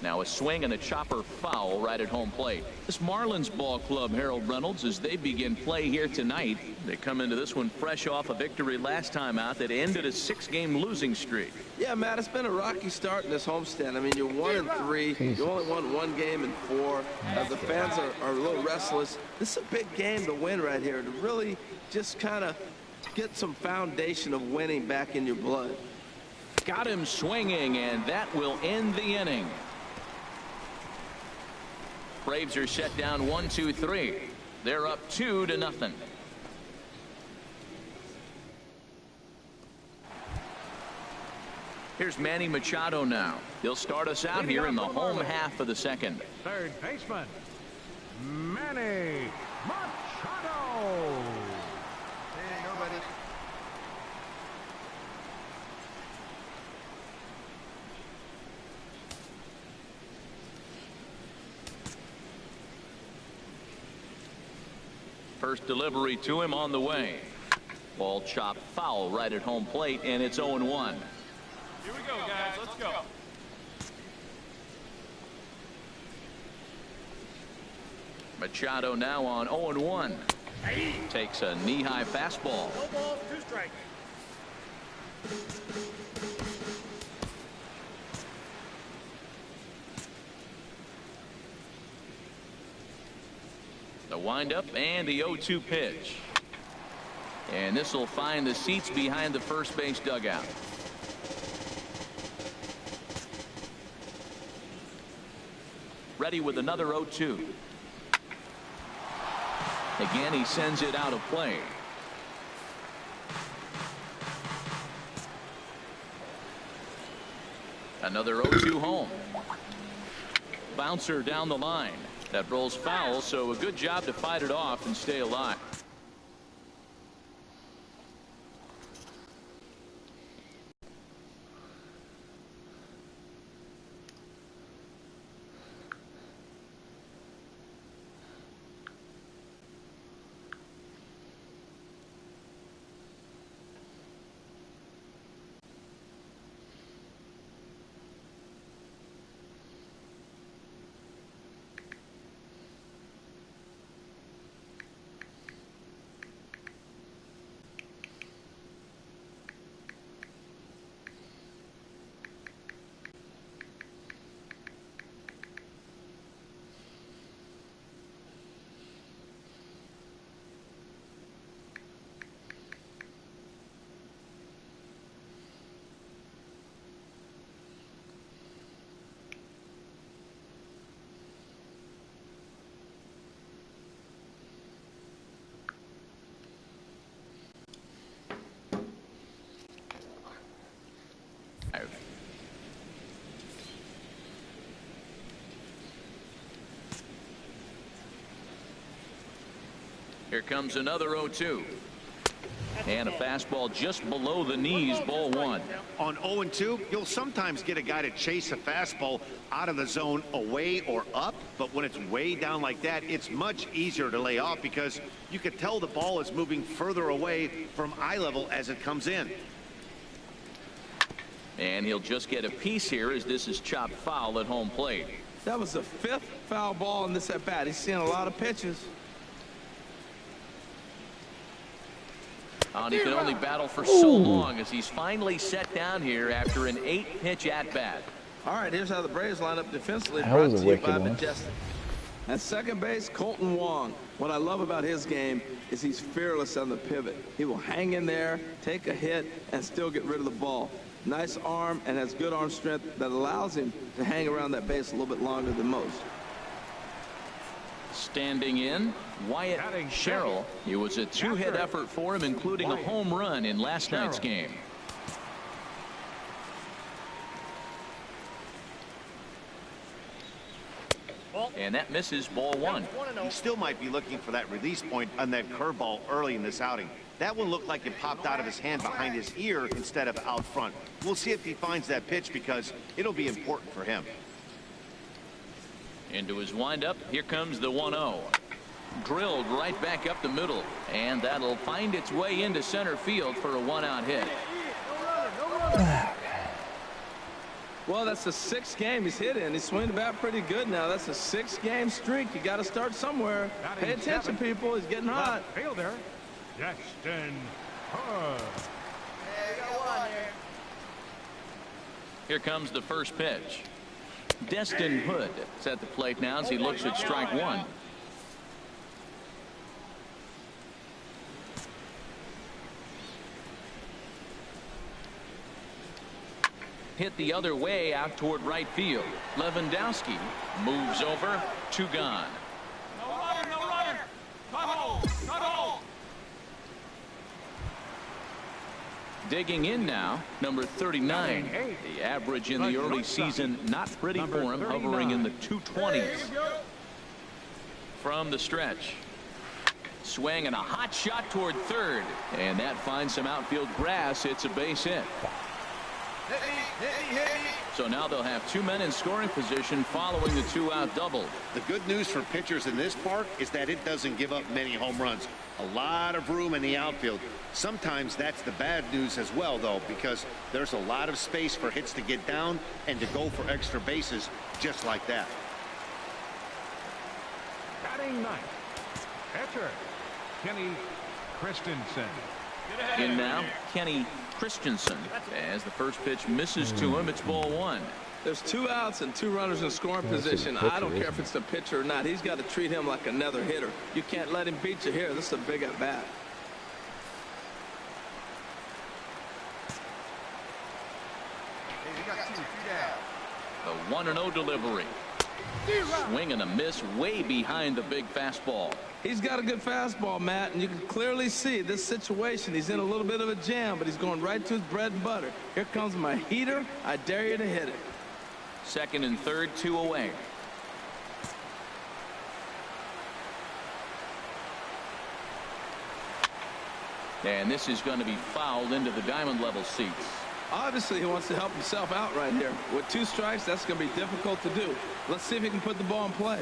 Now a swing and a chopper foul right at home plate. This Marlins ball club, Harold Reynolds, as they begin play here tonight. They come into this one fresh off a victory last time out that ended a 6-game losing streak. Yeah, Matt, it's been a rocky start in this homestand. I mean, you're 1-3. You only won 1 game in 4. The fans are a little restless. This is a big game to win right here, to really just kind of get some foundation of winning back in your blood. Got him swinging, and that will end the inning. Braves are set down 1-2-3. They're up 2-0. Here's Manny Machado now. He'll start us out here in the home half of the second. Third baseman, Manny Machado. Hey, nobody. First delivery to him on the way. Ball chopped foul right at home plate, and it's 0-1. Here we go, guys. Let's go. Machado now on 0-1. Takes a knee-high fastball. No balls, 2 strikes. The windup and the 0-2 pitch. And this will find the seats behind the first base dugout. Ready with another 0-2. Again, he sends it out of play. Another 0-2 home. Bouncer down the line. That rolls foul, so a good job to fight it off and stay alive. Here comes another 0-2. And a fastball just below the knees, ball one. On 0-2, you'll sometimes get a guy to chase a fastball out of the zone away or up, but when it's way down like that, it's much easier to lay off because you can tell the ball is moving further away from eye level as it comes in. And he'll just get a piece here as this is chopped foul at home plate. That was the 5th foul ball in this at bat. He's seeing a lot of pitches. And he can only battle for so long as he's finally set down here after an 8-pitch at bat. All right, here's how the Braves line up defensively. That was a wicked one. Majestic. At second base, Colton Wong. What I love about his game is he's fearless on the pivot. He will hang in there, take a hit, and still get rid of the ball. Nice arm and has good arm strength that allows him to hang around that base a little bit longer than most. Standing in, Wyatt Sherrill. It was a 2-hit effort for him, including a home run in last night's game. And that misses, ball one. He still might be looking for that release point on that curveball early in this outing. That one looked like it popped out of his hand behind his ear instead of out front. We'll see if he finds that pitch because it'll be important for him. Into his windup, here comes the 1-0. Drilled right back up the middle, and that'll find its way into center field for a 1-out hit. Well, that's the 6th game he's hit in. He's swinging the bat pretty good now. That's a 6-game streak. You got to start somewhere. Pay attention, people. He's getting hot. Fielder, Destin Hood. Here comes the first pitch. Destin Hood is at the plate now as he looks at strike one. Hit the other way out toward right field. Lewandowski moves over, 2 gone. No runner, no runner. Cut hole, cut hole. Digging in now, number 39. The average in the early season not pretty for him, hovering in the 220s. From the stretch. Swing and a hot shot toward third. And that finds some outfield grass. It's a base hit. So now they'll have 2 men in scoring position following the 2-out double. The good news for pitchers in this park is that it doesn't give up many home runs. A lot of room in the outfield. Sometimes that's the bad news as well, though, because there's a lot of space for hits to get down and to go for extra bases just like that. Batting ninth, catcher, Kenny Christensen. In now, Kenny Christensen. As the first pitch misses to him, it's ball one. There's 2 outs and 2 runners in scoring position. I don't care if it's the pitcher or not. He's got to treat him like another hitter. You can't let him beat you here. This is a big at bat. Hey, we got two down. The 1-0 delivery. Swing and a miss way behind the big fastball. He's got a good fastball, Matt, and you can clearly see this situation. He's in a little bit of a jam, but he's going right to his bread and butter. Here comes my heater. I dare you to hit it. Second and third, 2 away. And this is going to be fouled into the diamond level seats. Obviously, he wants to help himself out right here. With 2 strikes, that's going to be difficult to do. Let's see if he can put the ball in play.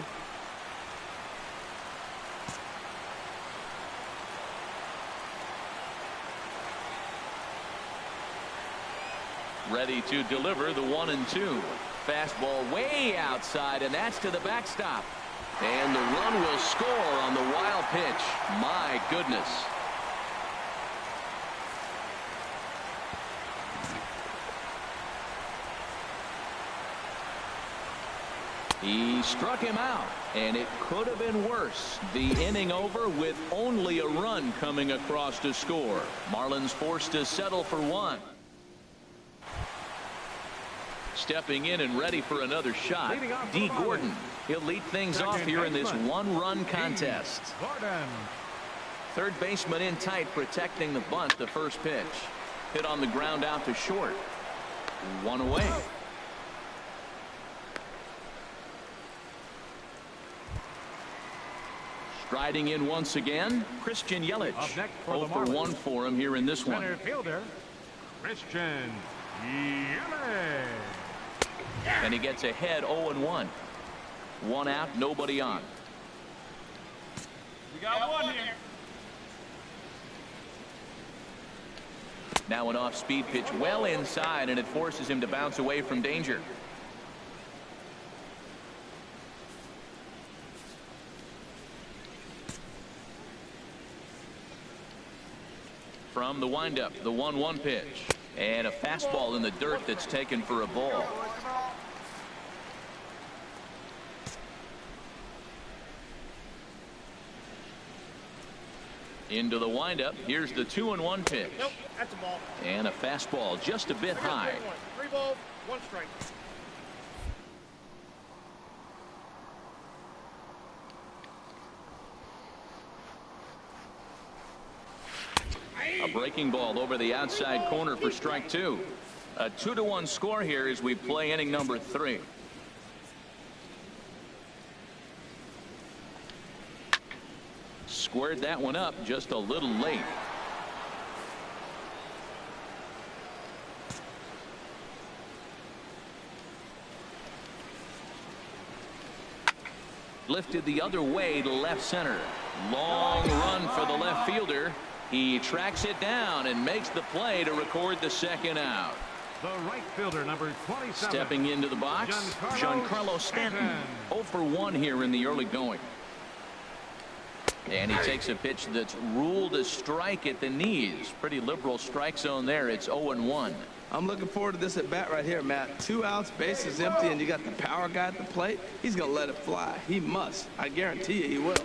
Ready to deliver the 1-2. Fastball way outside, and that's to the backstop. And the run will score on the wild pitch. My goodness. He struck him out, and it could have been worse. The inning over with only a run coming across to score. Marlins forced to settle for 1. Stepping in and ready for another shot, D. Gordon. He'll lead things off here in this 1-run contest. Third baseman in tight, protecting the bunt. The first pitch hit on the ground out to short. 1 away. Striding in once again, Christian Yelich. 0 for 1 for him here in this one. Center fielder, Christian Yelich. And he gets ahead 0-1. 1 out, nobody on. We got 1 here. Now an off-speed pitch well inside, and it forces him to bounce away from danger. From the windup, the 1-1 pitch. And a fastball in the dirt that's taken for a ball. Into the windup. Here's the 2-1 pitch. Nope, that's a ball. And a fastball just a bit high. 3 balls, 1 strike. A breaking ball over the outside corner for strike 2. A 2-1 score here as we play inning number 3. Squared that one up just a little late. Lifted the other way to left center. Long run for the left fielder. He tracks it down and makes the play to record the second out. The right fielder, number 27. Stepping into the box, Giancarlo Stanton. 0 for 1 here in the early going. And he takes a pitch that's ruled a strike at the knees. Pretty liberal strike zone there. It's 0-1. I'm looking forward to this at bat right here, Matt. 2 outs, bases empty, and you got the power guy at the plate. He's going to let it fly. He must. I guarantee you he will.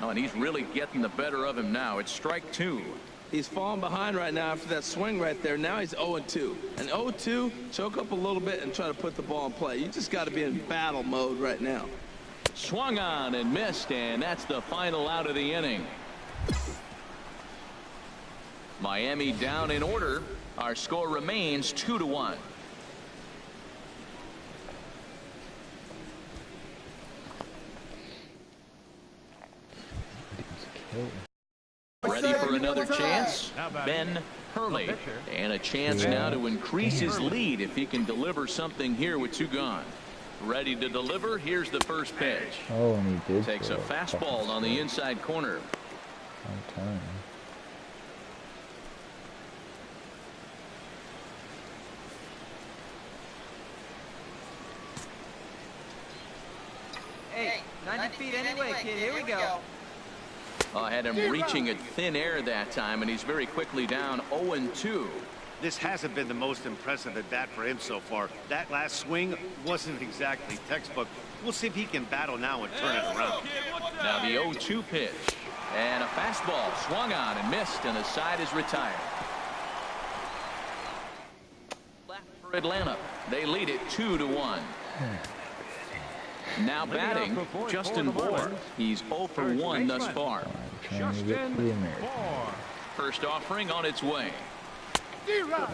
Oh, and he's really getting the better of him now. It's strike 2. He's falling behind right now after that swing right there. Now he's 0-2. And 0-2, choke up a little bit and try to put the ball in play. You just got to be in battle mode right now. Swung on and missed, and that's the final out of the inning. Miami down in order. Our score remains 2-1. Ready for another chance? Ben Hurley. And a chance now to increase his lead if he can deliver something here with 2 gone. Ready to deliver. Here's the first pitch. Oh, and he did. Takes a fastball on the inside corner. On time. Hey, 90 feet anyway, kid. Here we go. I had him reaching at thin air that time, and he's very quickly down 0-2. This hasn't been the most impressive at bat for him so far. That last swing wasn't exactly textbook. We'll see if he can battle now and turn it around. Now the 0-2 pitch. And a fastball swung on and missed, and the side is retired. Left for for Atlanta. They lead it 2-1. Now batting, Justin Bohr. He's 0 for 1 thus far. First offering on its way.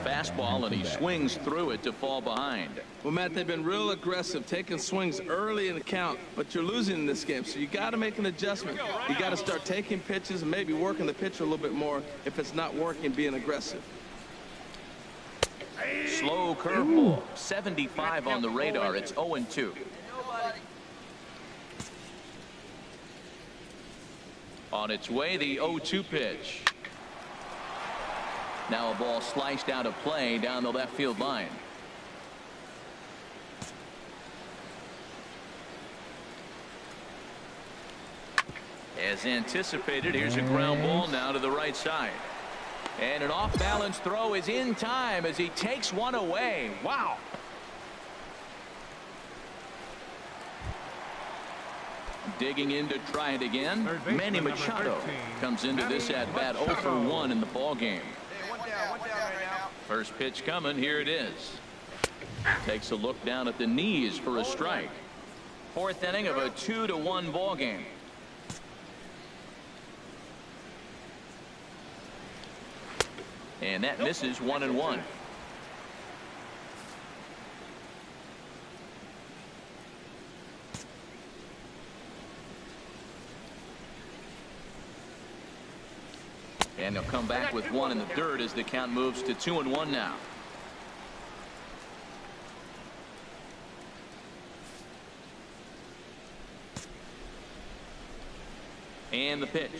Fastball, and he swings through it to fall behind. Well, Matt, they've been real aggressive, taking swings early in the count, but you're losing in this game, so you got to make an adjustment. You got to start taking pitches and maybe working the pitcher a little bit more if it's not working, being aggressive. Slow curveball, 75 on the radar. It's 0-2. On its way, the 0-2 pitch. Now a ball sliced out of play down the left field line. As anticipated, here's a ground ball now to the right side. And an off-balance throw is in time as he takes one away. Wow. Digging in to try it again. Manny Machado comes into this at-bat 0 for 1 in the ballgame. First pitch coming. Here it is. Takes a look down at the knees for a strike. Fourth inning of a 2-1 ball game. And that misses 1-1. And they'll come back with one in the dirt as the count moves to 2-1 now. And the pitch.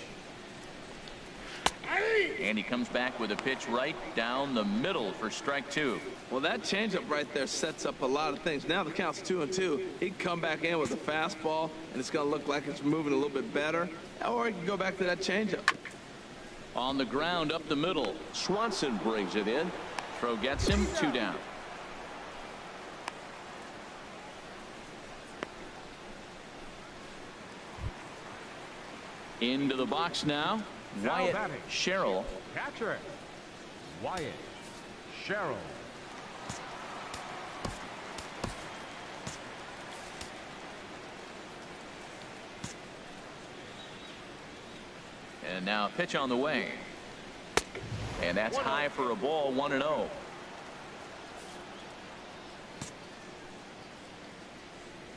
And he comes back with a pitch right down the middle for strike 2. Well, that changeup right there sets up a lot of things. Now the count's 2-2. He can come back in with a fastball, and it's going to look like it's moving a little bit better. Or he can go back to that changeup. On the ground up the middle. Swanson brings it in. Throw gets him. 2 down. Into the box now. Wyatt Sherrill. Catcher, Wyatt Sherrill. And now a pitch on the way. And that's high for a ball. 1-0.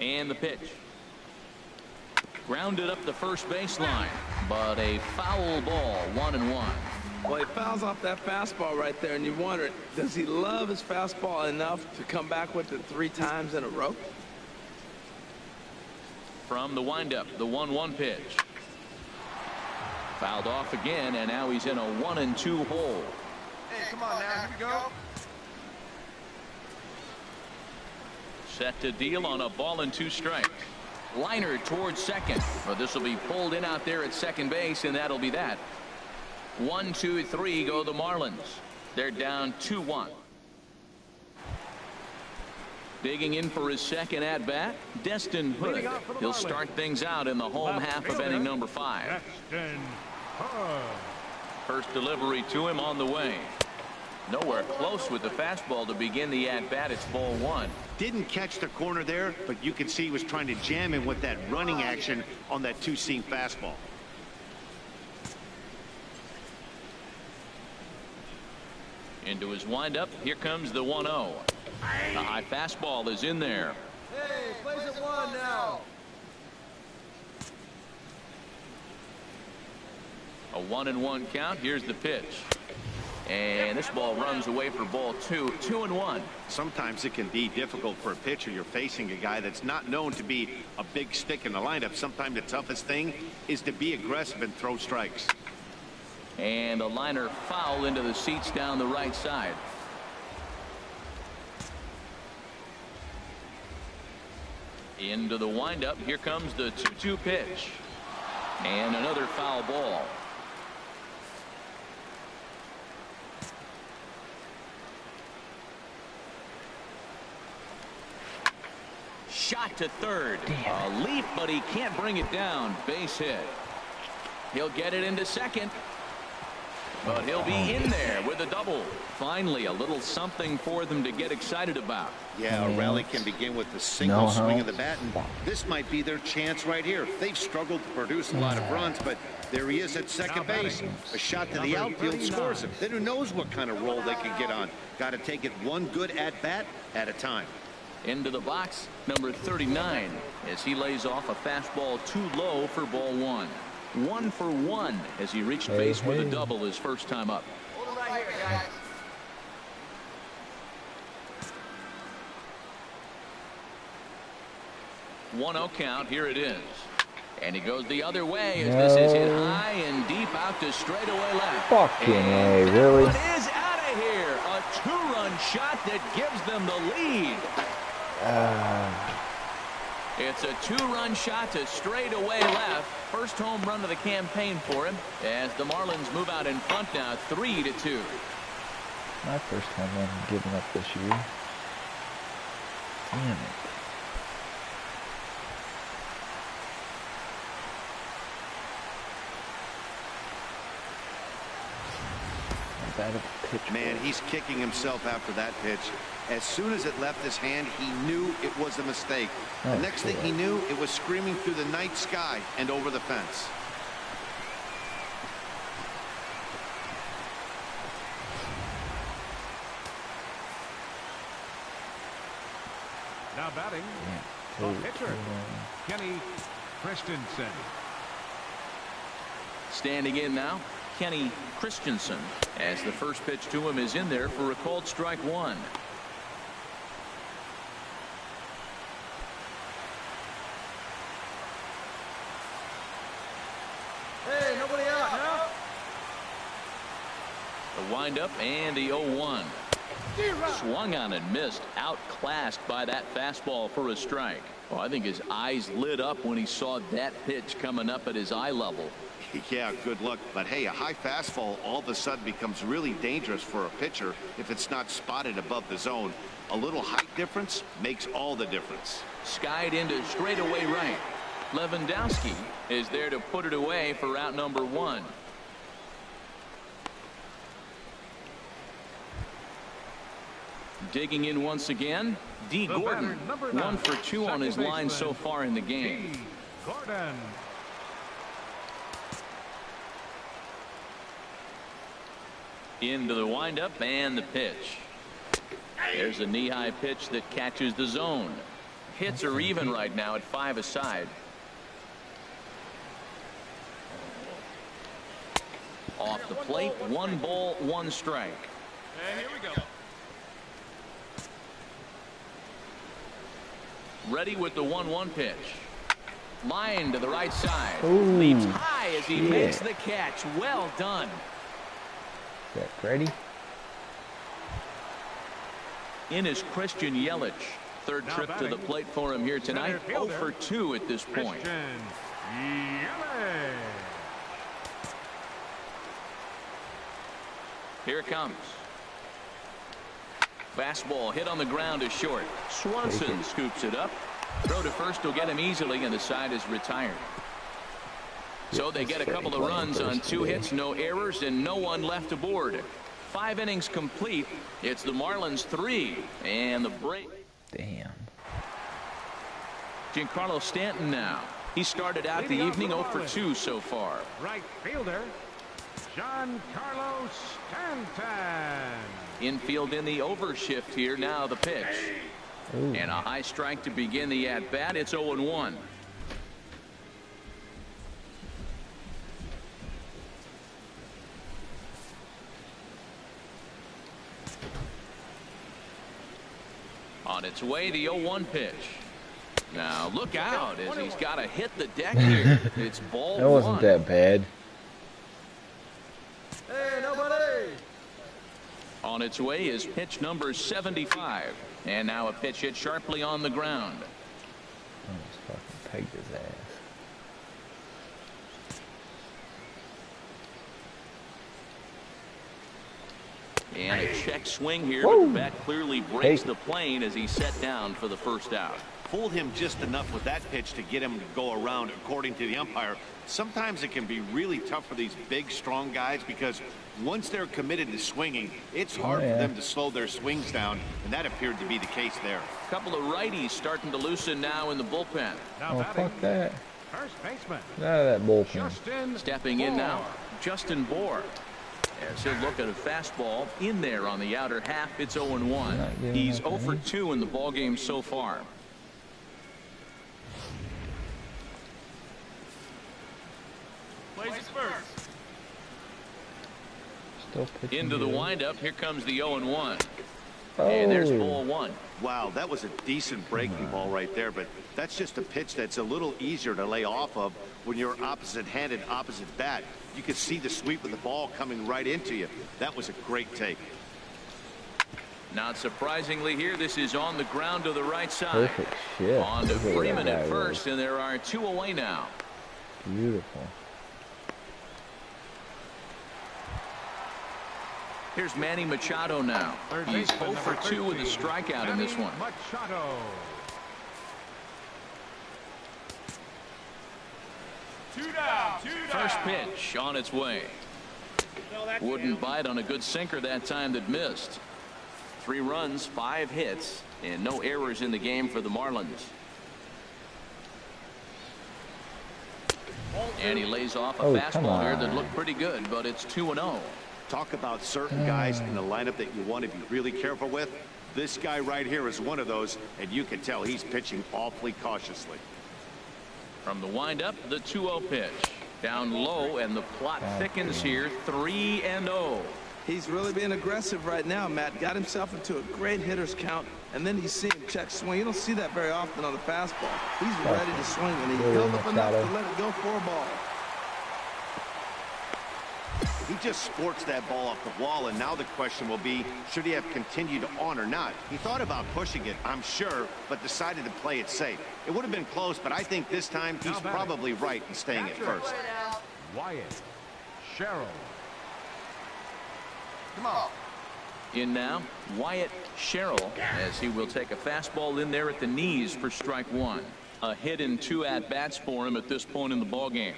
And the pitch. Grounded up the first baseline, but a foul ball. 1-1. Well, he fouls off that fastball right there, and you wonder, does he love his fastball enough to come back with it 3 times in a row? From the windup, the 1-1 pitch. Fouled off again, and now he's in a 1-2 hole. Hey, come on now, here we go. Set to deal on a ball and 2 strikes. Liner towards second, but this will be pulled in out there at second base, and that'll be that. 1, 2, 3 go the Marlins. They're down 2-1. Digging in for his second at bat, Destin Hood. He'll start things out in the home half of inning number 5. First delivery to him on the way. Nowhere close with the fastball to begin the at bat. It's ball 1. Didn't catch the corner there, but you could see he was trying to jam him with that running action on that 2-seam fastball. Into his windup. Here comes the 1-0. The high fastball is in there. Hey, plays at 1 now. A 1-1 count. Here's the pitch. And this ball runs away for ball 2. 2-1. Sometimes it can be difficult for a pitcher. You're facing a guy that's not known to be a big stick in the lineup. Sometimes the toughest thing is to be aggressive and throw strikes. And a liner foul into the seats down the right side. Into the windup. Here comes the 2-2 pitch. And another foul ball. Shot to third. A leap, but he can't bring it down. Base hit. He'll get it into second. but he'll be in there with a double. Finally, a little something for them to get excited about. Yeah, a rally can begin with a single swing of the bat, and this might be their chance right here. They've struggled to produce a lot of runs, but there he is at second base. A shot to the outfield scores him. Then who knows what kind of roll they can get on. Got to take it one good at-bat at a time. Into the box, number 39, as he lays off a fastball too low for ball one. 1 for 1 as he reached base with a double his first time up. Hold him right here, guys. 1-0 count. Here it is. And he goes the other way as this is hit high and deep out to straightaway left. Fucking A, and really? that one is out of here. A 2-run shot that gives them the lead. It's a 2-run shot to straightaway left. First home run of the campaign for him as the Marlins move out in front now 3-2. My first time run giving up this year. Damn it. Man, he's kicking himself after that pitch. As soon as it left his hand, he knew it was a mistake. The next thing he knew, it was screaming through the night sky and over the fence. Now batting, the pitcher, Kenny Christensen. Standing in now, Kenny Christensen, as the first pitch to him is in there for a called strike one. Hey, nobody out now. The windup and the 0-1. Swung on and missed, outclassed by that fastball for a strike. Well, I think his eyes lit up when he saw that pitch coming up at his eye level. Yeah, good luck. But hey, a high fastball all of a sudden becomes really dangerous for a pitcher if it's not spotted above the zone. A little height difference makes all the difference. Skied into straightaway right. Lewandowski is there to put it away for out number one. Digging in once again, D. Gordon. 1 for 2 on his line so far in the game. Gordon. Into the windup and the pitch. There's a knee-high pitch that catches the zone. Hits are even right now at 5 aside. Off the plate, 1 ball, 1 strike. And here we go. Ready with the 1-1 pitch. Line to the right side. Ooh, leaps high as he makes the catch. Well done. Is that Grady? In is Christian Yelich. Third Now trip to the plate for him here tonight. 0 for 2 at this point. Christian Yelich. Here it comes. Fastball hit on the ground is short. Swanson scoops it up. Throw to first will get him easily, and the side is retired. So they get a couple of runs on 2 hits, no errors, and no one left aboard. 5 innings complete. It's the Marlins 3 and the break. Damn. Giancarlo Stanton now. He started out the evening 0 for 2 so far. Right fielder, Giancarlo Stanton. Infield in the overshift here. Now the pitch. Ooh. And a high strike to begin the at-bat. It's 0-1. On its way, the 0-1 pitch. Now look out as he's got to hit the deck here. It's ball That wasn't 1. that bad. Hey, nobody. On its way is pitch number 75. And now a pitch hit sharply on the ground. Almost fucking pegged his ass. And a check swing here, but the bat clearly breaks the plane as he's set down for the first out. fooled him just enough with that pitch to get him to go around, according to the umpire. Sometimes it can be really tough for these big, strong guys because once they're committed to swinging, it's hard for them to slow their swings down, and that appeared to be the case there. A couple of righties starting to loosen now in the bullpen. Now fuck that. First baseman. Get out of that bullpen. Stepping in now, Justin Bohr. As he'll look at a fastball in there on the outer half. It's 0-1. He's 0 for 2 in the ballgame so far. Plays it first. Still pitching Into the good. windup. Here comes the 0-1. Oh. And there's ball 1. Wow, that was a decent breaking ball right there, but that's just a pitch that's a little easier to lay off of when you're opposite-handed, opposite bat. You could see the sweep of the ball coming right into you. That was a great take. Not surprisingly here, this is on the ground to the right side. Perfect shit. On to Look at Freeman that at guy first, and there are 2 away now. Beautiful. Here's Manny Machado now. He's 0 for 2 with a strikeout in this one. Machado. Two down. First pitch on its way. Wouldn't bite on a good sinker that time that missed. 3 runs, 5 hits, and no errors in the game for the Marlins. And he lays off a fastball here that looked pretty good, but it's 2-0. Talk about certain guys in the lineup that you want to be really careful with. This guy right here is one of those, and you can tell he's pitching awfully cautiously. From the windup, the 2-0 pitch. Down low, and the plot thickens here. 3-0. He's really being aggressive right now, Matt. Got himself into a great hitter's count, and then he's seeing check swing. You don't see that very often on a fastball. He's ready to swing, and he held up enough to let it go for a ball. He just sports that ball off the wall, and now the question will be, should he have continued on or not? He thought about pushing it, I'm sure, but decided to play it safe. It would have been close, but I think this time he's probably right in staying at first. Wyatt Sherrill. Come on. In now, Wyatt Sherrill, as he will take a fastball in there at the knees for strike 1. A hit in 2 at-bats for him at this point in the ballgame.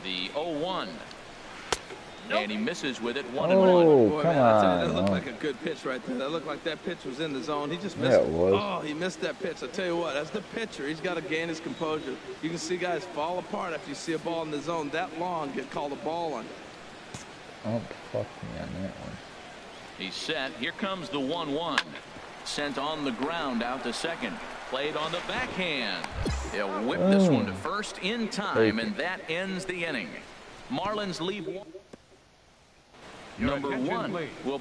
The 0-1. And he misses with it. 1-1. Boy, man, I tell you, that looked like a good pitch right there. That looked like that pitch was in the zone. He just missed it. Oh, he missed that pitch. I tell you what, as the pitcher, he's got to gain his composure. You can see guys fall apart after you see a ball in the zone that long, get called a ball on. Oh, fuck me on that one. He's set. Here comes the 1-1. Sent on the ground out to second. Played on the backhand. They'll whip this one to first in time, and that ends the inning. Marlins leave one. Number 1 will,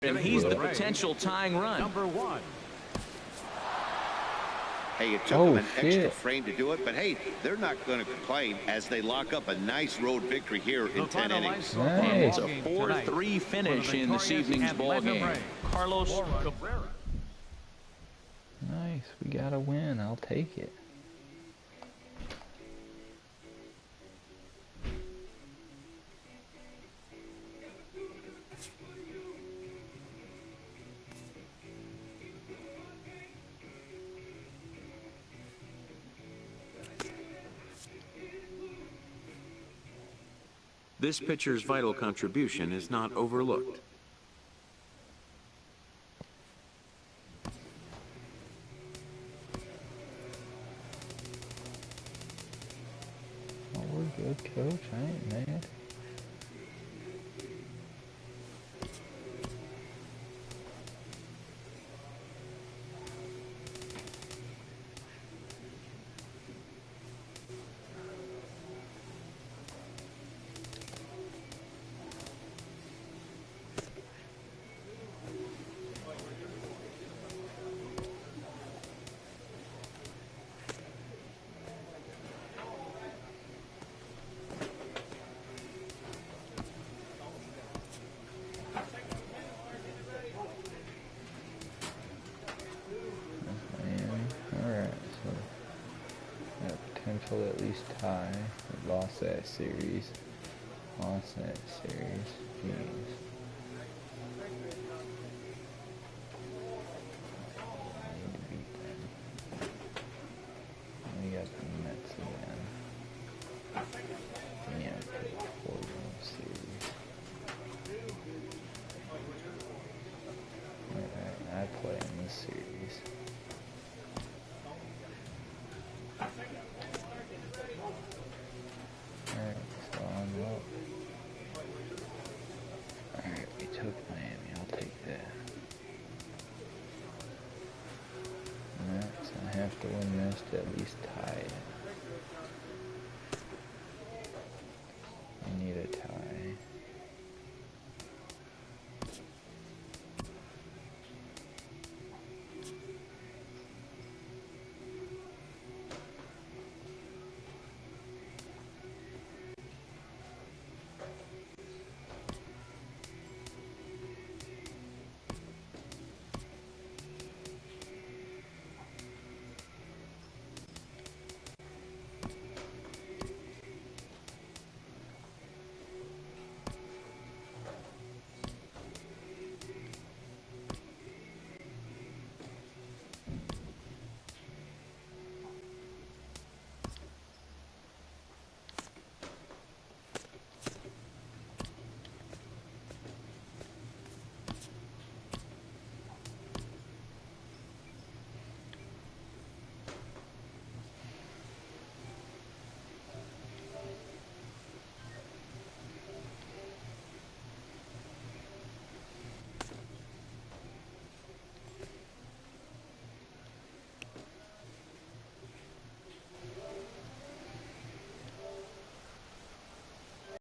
and he's the potential tying run. Number 1. Hey, it took them an extra frame to do it, but hey, they're not going to complain as they lock up a nice road victory here in 10 innings. And it's a 4-3 finish in this evening's ballgame. Carlos Cabrera. Nice, we got a win. I'll take it. This pitcher's vital contribution is not overlooked. Oh, we're good, coach. I ain't mad. pull at least tie. We lost that series. Jeez. Need to beat them. We got the Mets again. Yeah, put a 4-game series. Alright, I play in this series. Alright, so I'm up. Alright, we took Miami. I'll take that. Mets, I have to win this to at least tie it.